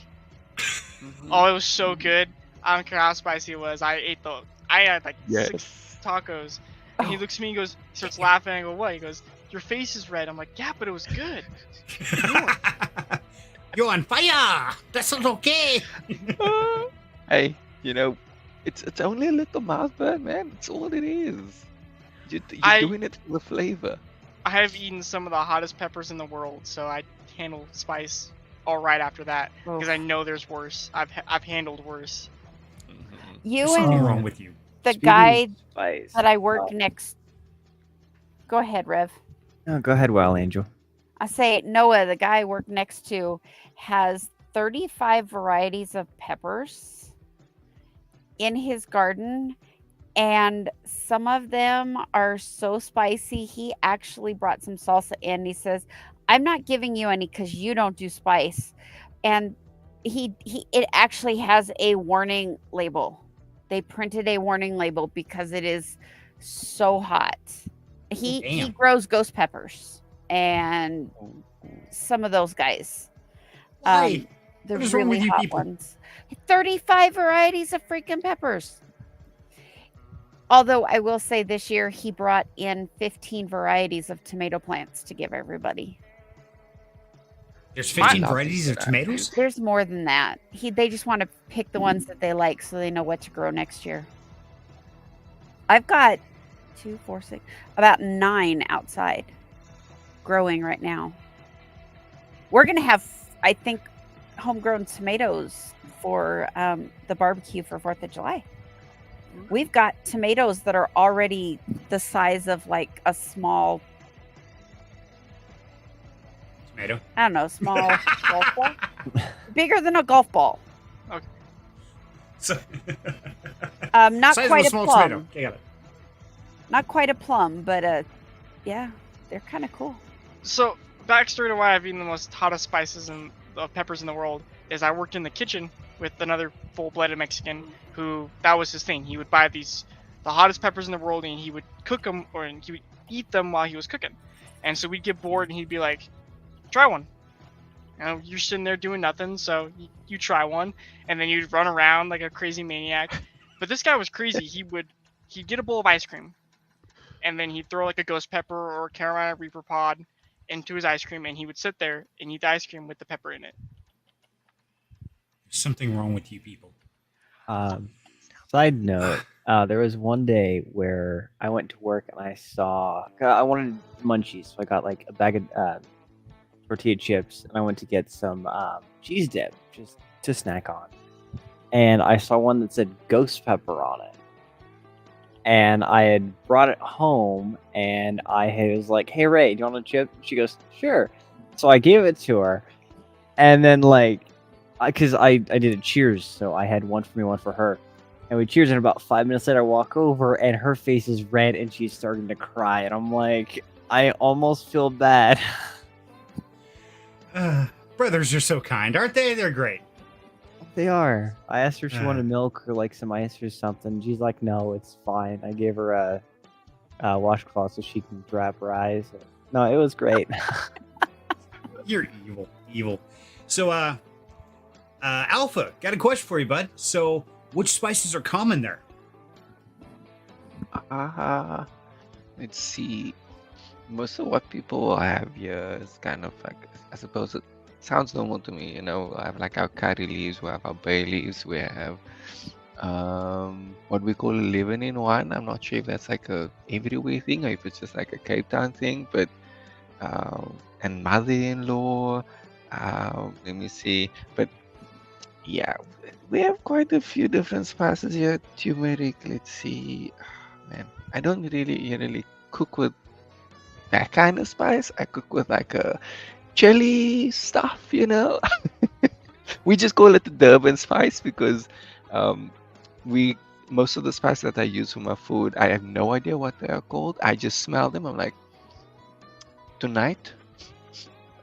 Oh, it was so good. I don't care how spicy it was. I had like 6 Yes. tacos. And he Oh. looks at me, he starts laughing. I go, "What?" He goes, "Your face is red." I'm like, "Yeah, but it was good." You're on fire. That's not okay. Hey, it's only a little mouth burn, man. It's all it is. You're doing it for the flavor. I have eaten some of the hottest peppers in the world, so I handle spice all right after that because I know there's worse. I've handled worse. You There's something and wrong with you. the Speaking of guy spice, that I work next. Go ahead, Rev. No, go ahead, Wild Angel. I say Noah, the guy I work next to, has 35 varieties of peppers in his garden, and some of them are so spicy. He actually brought some salsa in. He says, "I'm not giving you any because you don't do spice," and it actually has a warning label. They printed a warning label because it is so hot. He damn. grows ghost peppers and some of those guys. Why? The What is wrong really with you hot people? ones. 35 varieties of freaking peppers. Although I will say this year he brought in 15 varieties of tomato plants to give everybody. There's 15 love to varieties hear of that, tomatoes? There's more than that. They just want to pick the ones that they like so they know what to grow next year. I've got 2, 4, 6, about 9 outside growing right now. We're going to have, I think, homegrown tomatoes for the barbecue for 4th of July. We've got tomatoes that are already the size of like a small, Tomato. I don't know, small golf ball. Bigger than a golf ball. So, Not size quite of a a small plum. tomato. I got it. Not quite a plum, but yeah, they're kind of cool. So backstory to why I've eaten the most hottest spices and peppers in the world is I worked in the kitchen with another full-blooded Mexican who that was his thing. He would buy the hottest peppers in the world and he would cook them or he would eat them while he was cooking. And so we'd get bored and he'd be like, "Try one." You're sitting there doing nothing, so you try one, and then you'd run around like a crazy maniac. But this guy was crazy. He'd get a bowl of ice cream, and then he'd throw like a ghost pepper or a Carolina Reaper pod into his ice cream, and he would sit there and eat the ice cream with the pepper in it. There's something wrong with you people. Side note, there was one day where I went to work and I wanted munchies, so I got like a bag of tortilla chips, and I went to get some cheese dip just to snack on. And I saw one that said ghost pepper on it. And I had brought it home, and was like, "Hey Ray, do you want a chip?" She goes, "Sure." So I gave it to her, and then because I did a cheers, so I had one for me, one for her, and we cheers. And about 5 minutes later, I walk over, and her face is red, and she's starting to cry, and I'm like, I almost feel bad. Brothers are so kind, aren't they? They're great. They are. I asked her if she wanted milk or like some ice or something. She's like, "No, it's fine." I gave her a washcloth so she can dry up her eyes. No, it was great. You're evil. So, Alpha, got a question for you, bud. So, which spices are common there? Let's see. Most of what people have here is kind of like, I suppose it sounds normal to me. You know, I have like our curry leaves, we have our bay leaves, we have what we call a living-in one. I'm not sure if that's like a everywhere thing or if it's just like a Cape Town thing, but and mother-in-law. Let me see, but yeah, we have quite a few different spices here. Turmeric. Let's see, man, I don't really cook with that kind of spice. I cook with like a chili stuff, you know. We just call it the Durban spice because most of the spices that I use for my food, I have no idea what they are called. I just smell them. I'm like, tonight,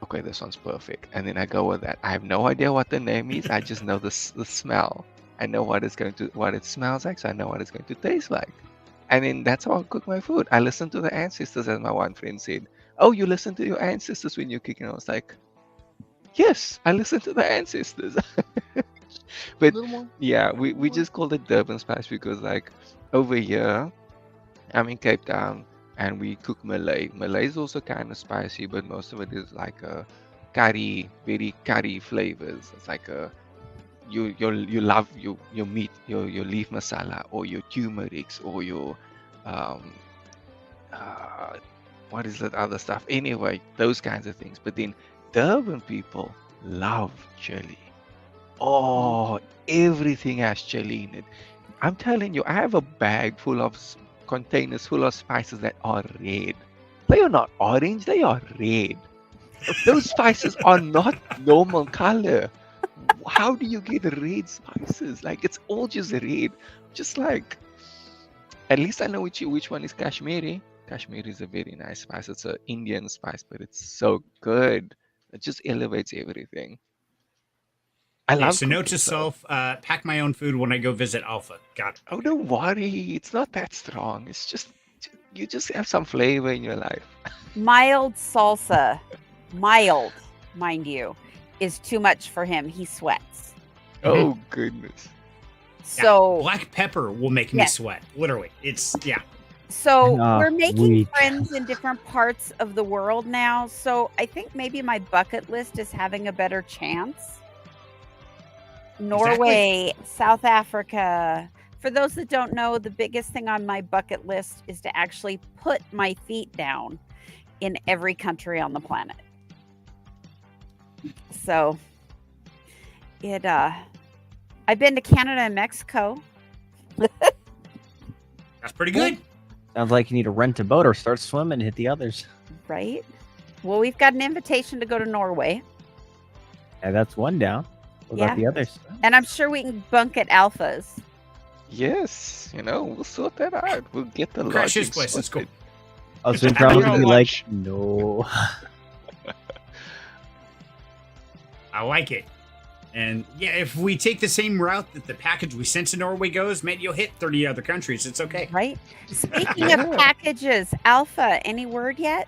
okay, this one's perfect, and then I go with that. I have no idea what the name is. I just know the smell. I know what it smells like, so I know what it's going to taste like. And then that's how I cook my food. I listen to the ancestors, as my one friend said. "Oh, you listen to your ancestors when you're cooking?" I was like, yes, I listen to the ancestors. But yeah, we just call it Durban spice because like over here, I'm in Cape Town and we cook Malay. Malay is also kind of spicy, but most of it is like a curry, very curry flavors. It's like a you love your meat, your leaf masala or your turmerics or your what is that other stuff? Anyway, those kinds of things. But then Durban people love chili. Oh, everything has chili in it. I'm telling you, I have a bag full of containers full of spices that are red. They are not orange, they are red. Those spices are not normal color. How do you get red spices? Like, it's all just red. Just like, at least I know which one is Kashmiri. Kashmiri is a very nice spice. It's an Indian spice, but it's so good. It just elevates everything. I love so note cooking, to so- self, pack my own food when I go visit Alpha. Got it. Oh, don't worry. It's not that strong. It's just, you just have some flavor in your life. Mild salsa, mild, mind you, is too much for him. He sweats. Oh, goodness. So Black pepper will make me Yes. sweat. Literally. It's, yeah. So Ah, we're making sweet. friends in different parts of the world now. So I think maybe my bucket list is having a better chance. Norway, South Africa. For those that don't know, the biggest thing on my bucket list is to actually put my feet down in every country on the planet. So I've been to Canada and Mexico. That's pretty good. Sounds like you need to rent a boat or start swimming and hit the others. Right? Well, we've got an invitation to go to Norway, Yeah, that's one down. What Yeah. about the others? and I'm sure we can bunk at Alpha's. Yes, we'll sort that out. We'll get the Crash his lodging place. Let's go. sorted. I was Just probably having be a like, lunch. no. I like it. And yeah, if we take the same route that the package we sent to Norway goes, maybe you'll hit 30 other countries. It's okay. Right? Speaking of packages, Alpha, any word yet?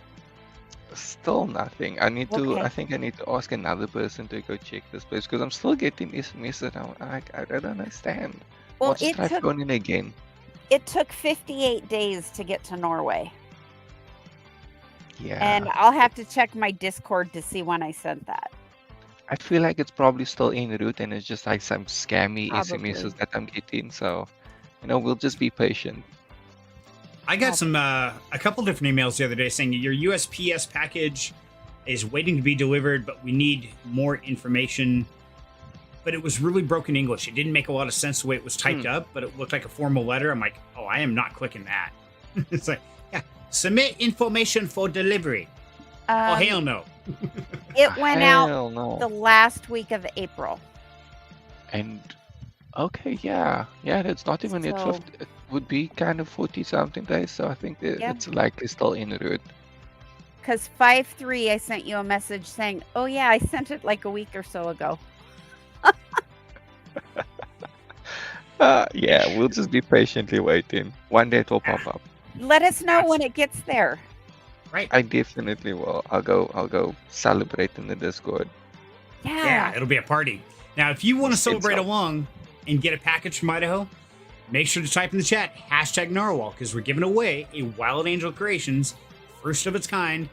Still nothing. I Okay. think I need to ask another person to go check this place because I'm still getting SMS and I don't understand. Well, Let's it try took phoning again. 58 days to get to Norway. Yeah. And I'll have to check my Discord to see when I sent that. I feel like it's probably still en route and it's just like some scammy Probably. SMSs that I'm getting. So, we'll just be patient. I got some a couple different emails the other day saying your USPS package is waiting to be delivered, but we need more information. But it was really broken English. It didn't make a lot of sense the way it was typed up, but it looked like a formal letter. I'm like, oh, I am not clicking that. It's like, yeah, submit information for delivery. Oh, hell no. It went out Hell no. the last week of April. And okay, yeah, that's not even yet So- 50. It would be kind of 40 something days. So I think Yep. it's likely still en route. Because 5/3, I sent you a message saying, oh, yeah, I sent it like a week or so ago. Yeah, we'll just be patiently waiting. One day it will pop up. Let us know when it gets there. Right. I definitely will. I'll go celebrate in the Discord. Yeah, it'll be a party. Now, if you want to Let's get celebrate some. along and get a package from Idaho, make sure to type in the chat #Narwhal because we're giving away a Wild Angel Creations, first of its kind,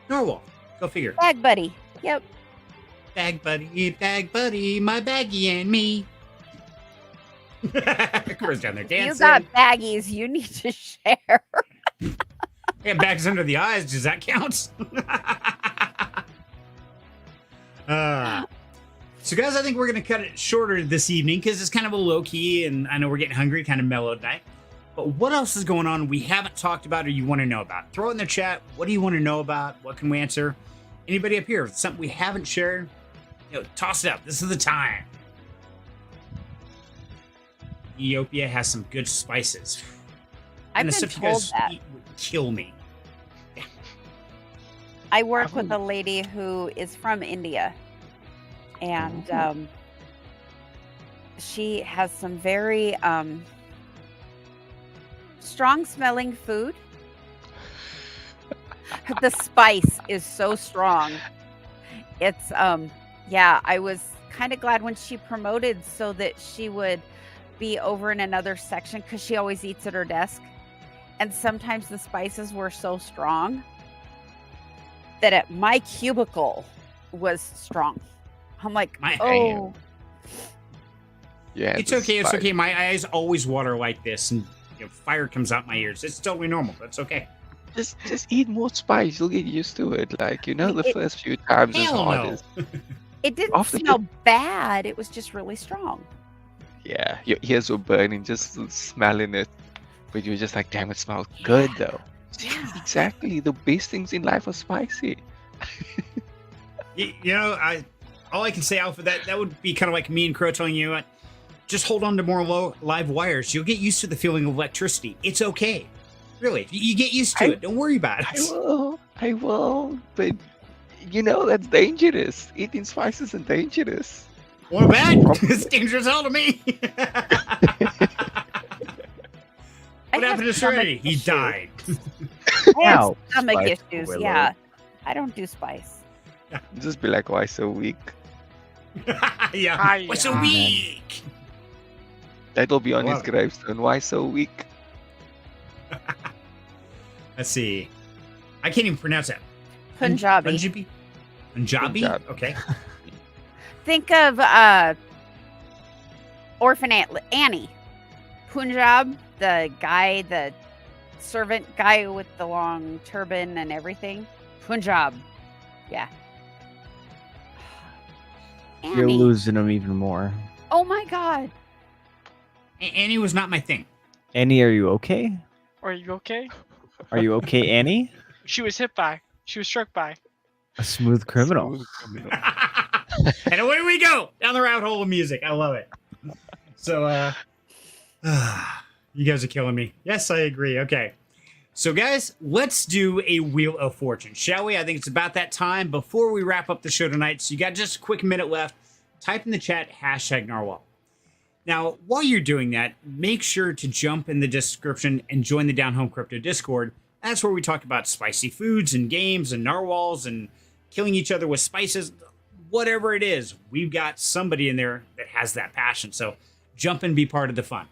Narwhal. Go figure. Bag buddy. Yep. Bag buddy, my baggie and me. Cora's down there dancing. You got baggies. You need to share. Yeah, bags under the eyes. Does that count? So, guys, I think we're going to cut it shorter this evening because it's kind of a low key, and I know we're getting hungry, kind of mellow night. But what else is going on we haven't talked about or you want to know about? Throw it in the chat. What do you want to know about? What can we answer? Anybody up here? If it's something we haven't shared, toss it up. This is the time. Ethiopia has some good spices. I've And the been stuff you told guys that. eat would kill me. I work with a lady who is from India, and she has some very strong smelling food. The spice is so strong. It's yeah, I was kind of glad when she promoted so that she would be over in another section because she always eats at her desk, and sometimes the spices were so strong that at my cubicle was strong. I'm like, My oh, Yeah, It's the okay. It's spice. okay. My eyes always water like this, and fire comes out my ears. It's totally normal. That's okay. Just eat more spice. You'll get used to it. Like the It- first few times is Hell hard. no. it didn't After the- smell bad. It was just really strong. Yeah, your ears were burning just smelling it, but you're just like, damn, it smells good though. Yeah. Exactly. The best things in life are spicy. All I can say, Alpha, that would be kind of like me and Crow telling you, just hold on to more live wires. You'll get used to the feeling of electricity. It's okay. Really, you get used to it. Don't worry about it. I will, but that's dangerous. Eating spices is dangerous. What bad? It's dangerous hell to me. I What have happened to stomach Serenity? He issues. died. I have Ow, stomach spice issues. overload. Yeah, I don't do spice. Just be like, why so weak? Yeah. Hi, What's so yeah. weak? That'll be on his Love it. gravestone. Why so weak? Let's see. I can't even pronounce that. Punjabi. Punjabi? Punjabi. Okay. Think of Orphan Annie. Punjab, the servant guy with the long turban and everything. Punjab. Yeah. You're Annie. losing them even more. Oh my god. Annie was not my thing. Annie, are you okay? Are you okay? Are you okay, Annie? She was hit by. She was struck by. A smooth criminal. Smooth criminal. And away we go down the rabbit hole of music. I love it. So, you guys are killing me. Yes, I agree. Okay. So, guys, let's do a Wheel of Fortune, shall we? I think it's about that time before we wrap up the show tonight. So, you got just a quick minute left. Type in the chat #Narwhal. Now, while you're doing that, make sure to jump in the description and join the Down Home Crypto Discord. That's where we talk about spicy foods and games and narwhals and killing each other with spices. Whatever it is, we've got somebody in there that has that passion. So jump and be part of the fun.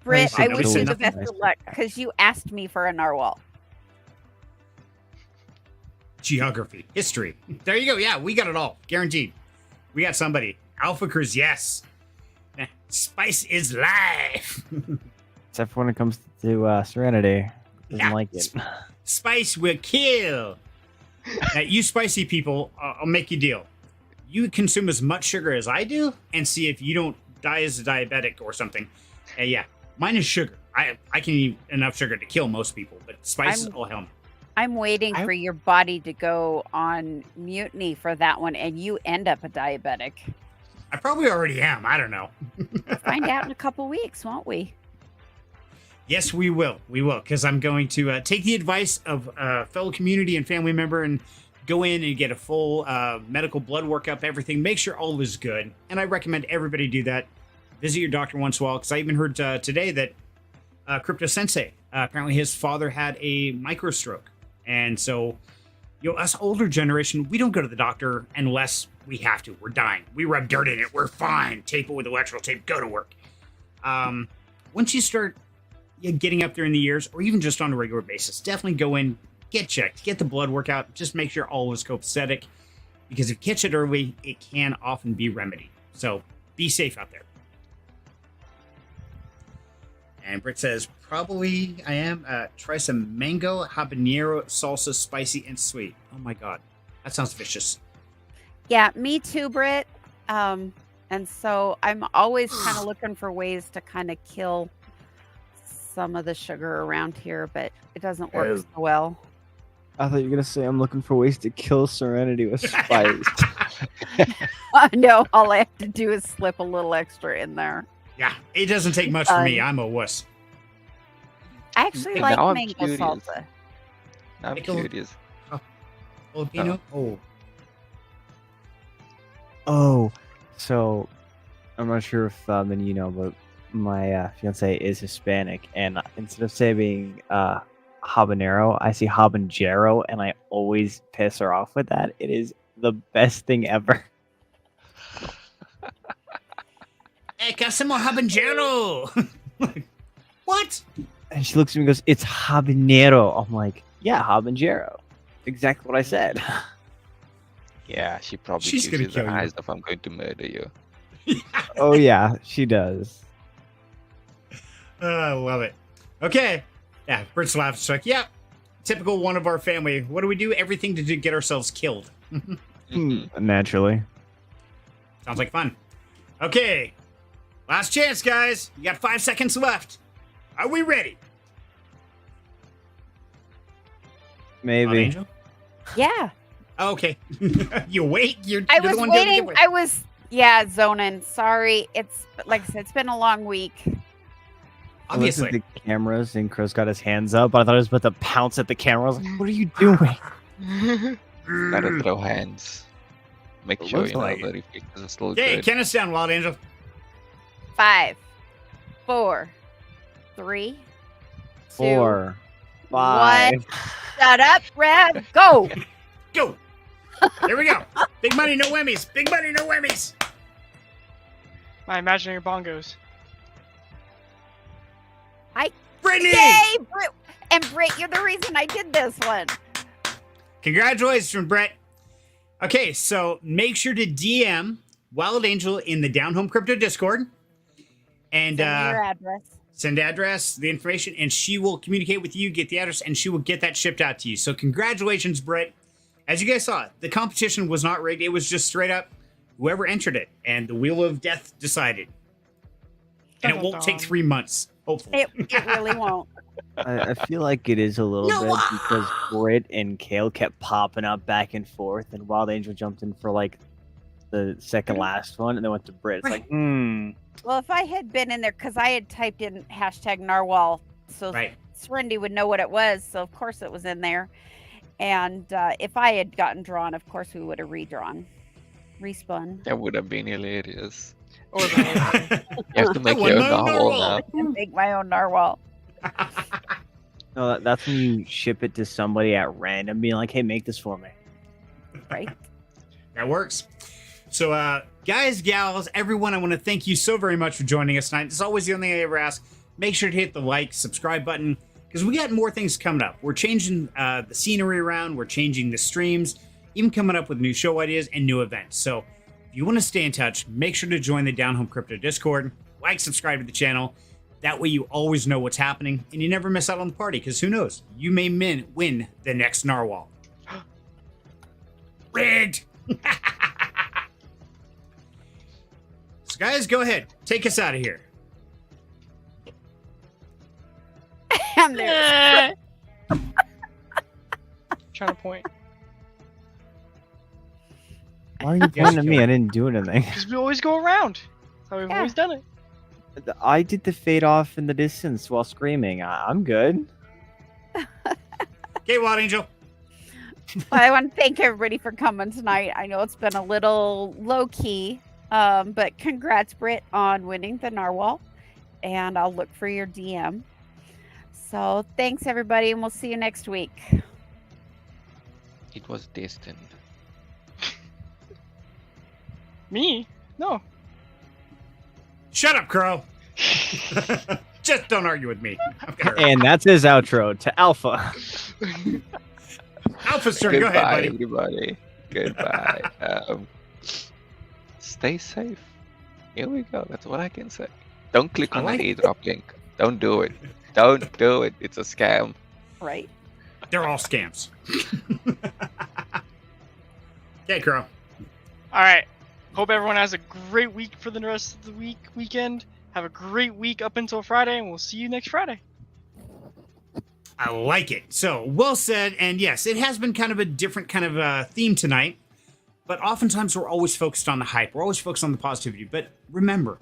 Britt, said I Nobody wish said you the nothing. best of luck because you asked me for a narwhal. Geography, history. There you go. Yeah, we got it all. Guaranteed. We got somebody. Alphacres, yes. Spice is life. Except for when it comes to Serenity. Doesn't Yeah. like it. Spice will kill. Now, you spicy people, I'll make you a deal. You consume as much sugar as I do and see if you don't die as a diabetic or something. Yeah, mine is sugar. I can eat enough sugar to kill most people, but spice is all hell no. I'm waiting for your body to go on mutiny for that one, and you end up a diabetic. I probably already am. I don't know. We'll find out in a couple weeks, won't we? Yes, we will. We will, because I'm going to take the advice of a fellow community and family member and go in and get a full medical blood workup, everything. Make sure all is good. And I recommend everybody do that. Visit your doctor once in a while, because I even heard today that Crypto Sensei, apparently his father had a micro stroke. And so, us older generation, we don't go to the doctor unless we have to. We're dying. We rub dirt in it. We're fine. Tape it with electrical tape. Go to work. Once you start getting up there in the years, or even just on a regular basis, definitely go in, get checked, get the blood work out. Just make sure all is copacetic, because if you catch it early, it can often be remedied. So be safe out there. And Britt says, probably I am. Try some mango habanero salsa, spicy and sweet. Oh my God. That sounds vicious. Yeah, me too, Britt. And so I'm always kind of looking for ways to kind of kill some of the sugar around here, but it doesn't work so well. I thought you were going to say I'm looking for ways to kill Serenity with spice. No, all I have to do is slip a little extra in there. Yeah, it doesn't take much for me. I'm a wuss. I actually Hey, like now I'm mango curious. salsa. I'm Pickle. curious. Filipino? Oh, so I'm not sure if then you know, but my fiance is Hispanic, and instead of saying habanero, I say habanero, and I always piss her off with that. It is the best thing ever. Hey, Casimo habanero. What? And she looks at me and goes, "It's habanero." I'm like, "Yeah, habanero." Exactly what I said. Yeah, she probably She's gonna gives you kill the you. eyes if I'm going to murder you. Oh yeah, she does. I love it. Okay. Yeah, Britt's laughing. She's like, yeah, typical one of our family. What do we do? Everything to get ourselves killed. Naturally. Sounds like fun. Okay. Last chance, guys. You got 5 seconds left. Are we ready? Maybe. Angel? Yeah. Oh, okay. You wait. You're I the was one doing the waiting. giveaway. I was, zoning. Sorry. It's, like I said, it's been a long week. I looked at Obviously. the cameras and Chris got his hands up, but I thought he was about to pounce at the camera. I was like, "What are you doing?" Gotta throw hands. Make It sure looks you know like the reflexes are still Okay, good. count us down, Wild Angel. 5, 4, 3, 2, 4, 5. Shut up, Rev. Go. Go. Here we go. Big money, no whammies. Big money, no whammies. My imaginary bongos. Brittany! Yay, Britt. And Britt, you're the reason I did this one. Congratulations, Brett. Okay, so make sure to DM Wild Angel in the Down Home Crypto Discord. And Send me your address. send address, the information, and she will communicate with you, get the address, and she will get that shipped out to you. So congratulations, Brett. As you guys saw, the competition was not rigged. It was just straight up whoever entered it, and the Wheel of Death decided. And it won't take 3 months, hopefully. It really won't. I feel like it is a little No. bit because Britt and Kale kept popping up back and forth, and Wild Angel jumped in for like the second last one, and then went to Britt. It's like, Well, if I had been in there, because I had typed in hashtag narwhal, so Right. Serenity would know what it was. So, of course, it was in there. And if I had gotten drawn, of course, we would have redrawn. Respun. That would have been hilarious. Or the You have to make want your no novel narwhal. now. And make my own narwhal. no, that's when you ship it to somebody at random, being like, "Hey, make this for me." Right? That works. So, guys, gals, everyone, I want to thank you so very much for joining us tonight. It's always the only thing I ever ask. make sure to hit the like, subscribe button, because we got more things coming up. We're changing the scenery around. We're changing the streams, even coming up with new show ideas and new events. So if you want to stay in touch, make sure to join the Down Home Crypto Discord, like, subscribe to the channel. That way you always know what's happening and you never miss out on the party, because who knows? You may win the next narwhal. Rigged! So guys, go ahead. Take us out of here. And there. Trying to point. Why are you pointing at me? I didn't do anything. Because we always go around. That's how we've Yeah. always done it. I did the fade off in the distance while screaming. I'm good. Okay, Wild Angel. Well, I want to thank everybody for coming tonight. I know it's been a little low key, but congrats, Britt, on winning the narwhal. And I'll look for your DM. So thanks, everybody, and we'll see you next week. It was destined. Me? No. Shut up, Crow. Just don't argue with me. And that's his outro to Alpha. Alpha's turn. Go ahead, Goodbye, buddy. everybody. Goodbye. Stay safe. Here we go. That's what I can say. Don't click I on like the it. airdrop link. Don't do it. Don't do it. It's a scam. Right? They're all scams. Okay, Crow. All right. Hope everyone has a great week for the rest of the weekend. Have a great week up until Friday, and we'll see you next Friday. I like it. So, well said. And yes, it has been kind of a different kind of theme tonight. But oftentimes we're always focused on the hype. We're always focused on the positivity. But remember,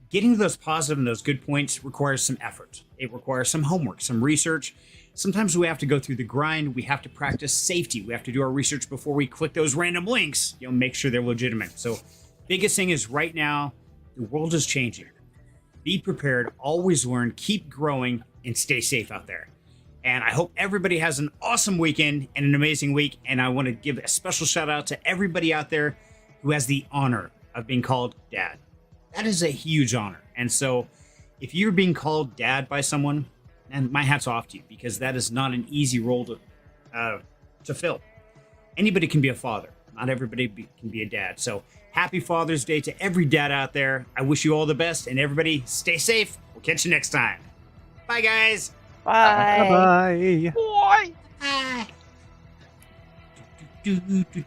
getting to those positive and those good points requires some effort. It requires some homework, some research. Sometimes we have to go through the grind. We have to practice safety. We have to do our research before we click those random links. Make sure they're legitimate. So, biggest thing is right now, the world is changing. Be prepared, always learn, keep growing, and stay safe out there. And I hope everybody has an awesome weekend and an amazing week. And I want to give a special shout out to everybody out there who has the honor of being called dad. That is a huge honor. And so if you're being called dad by someone, and my hat's off to you, because that is not an easy role to fill. Anybody can be a father. Not everybody can be a dad. So happy Father's Day to every dad out there. I wish you all the best, and everybody stay safe. We'll catch you next time. Bye, guys. Bye. Bye. Boy! Bye.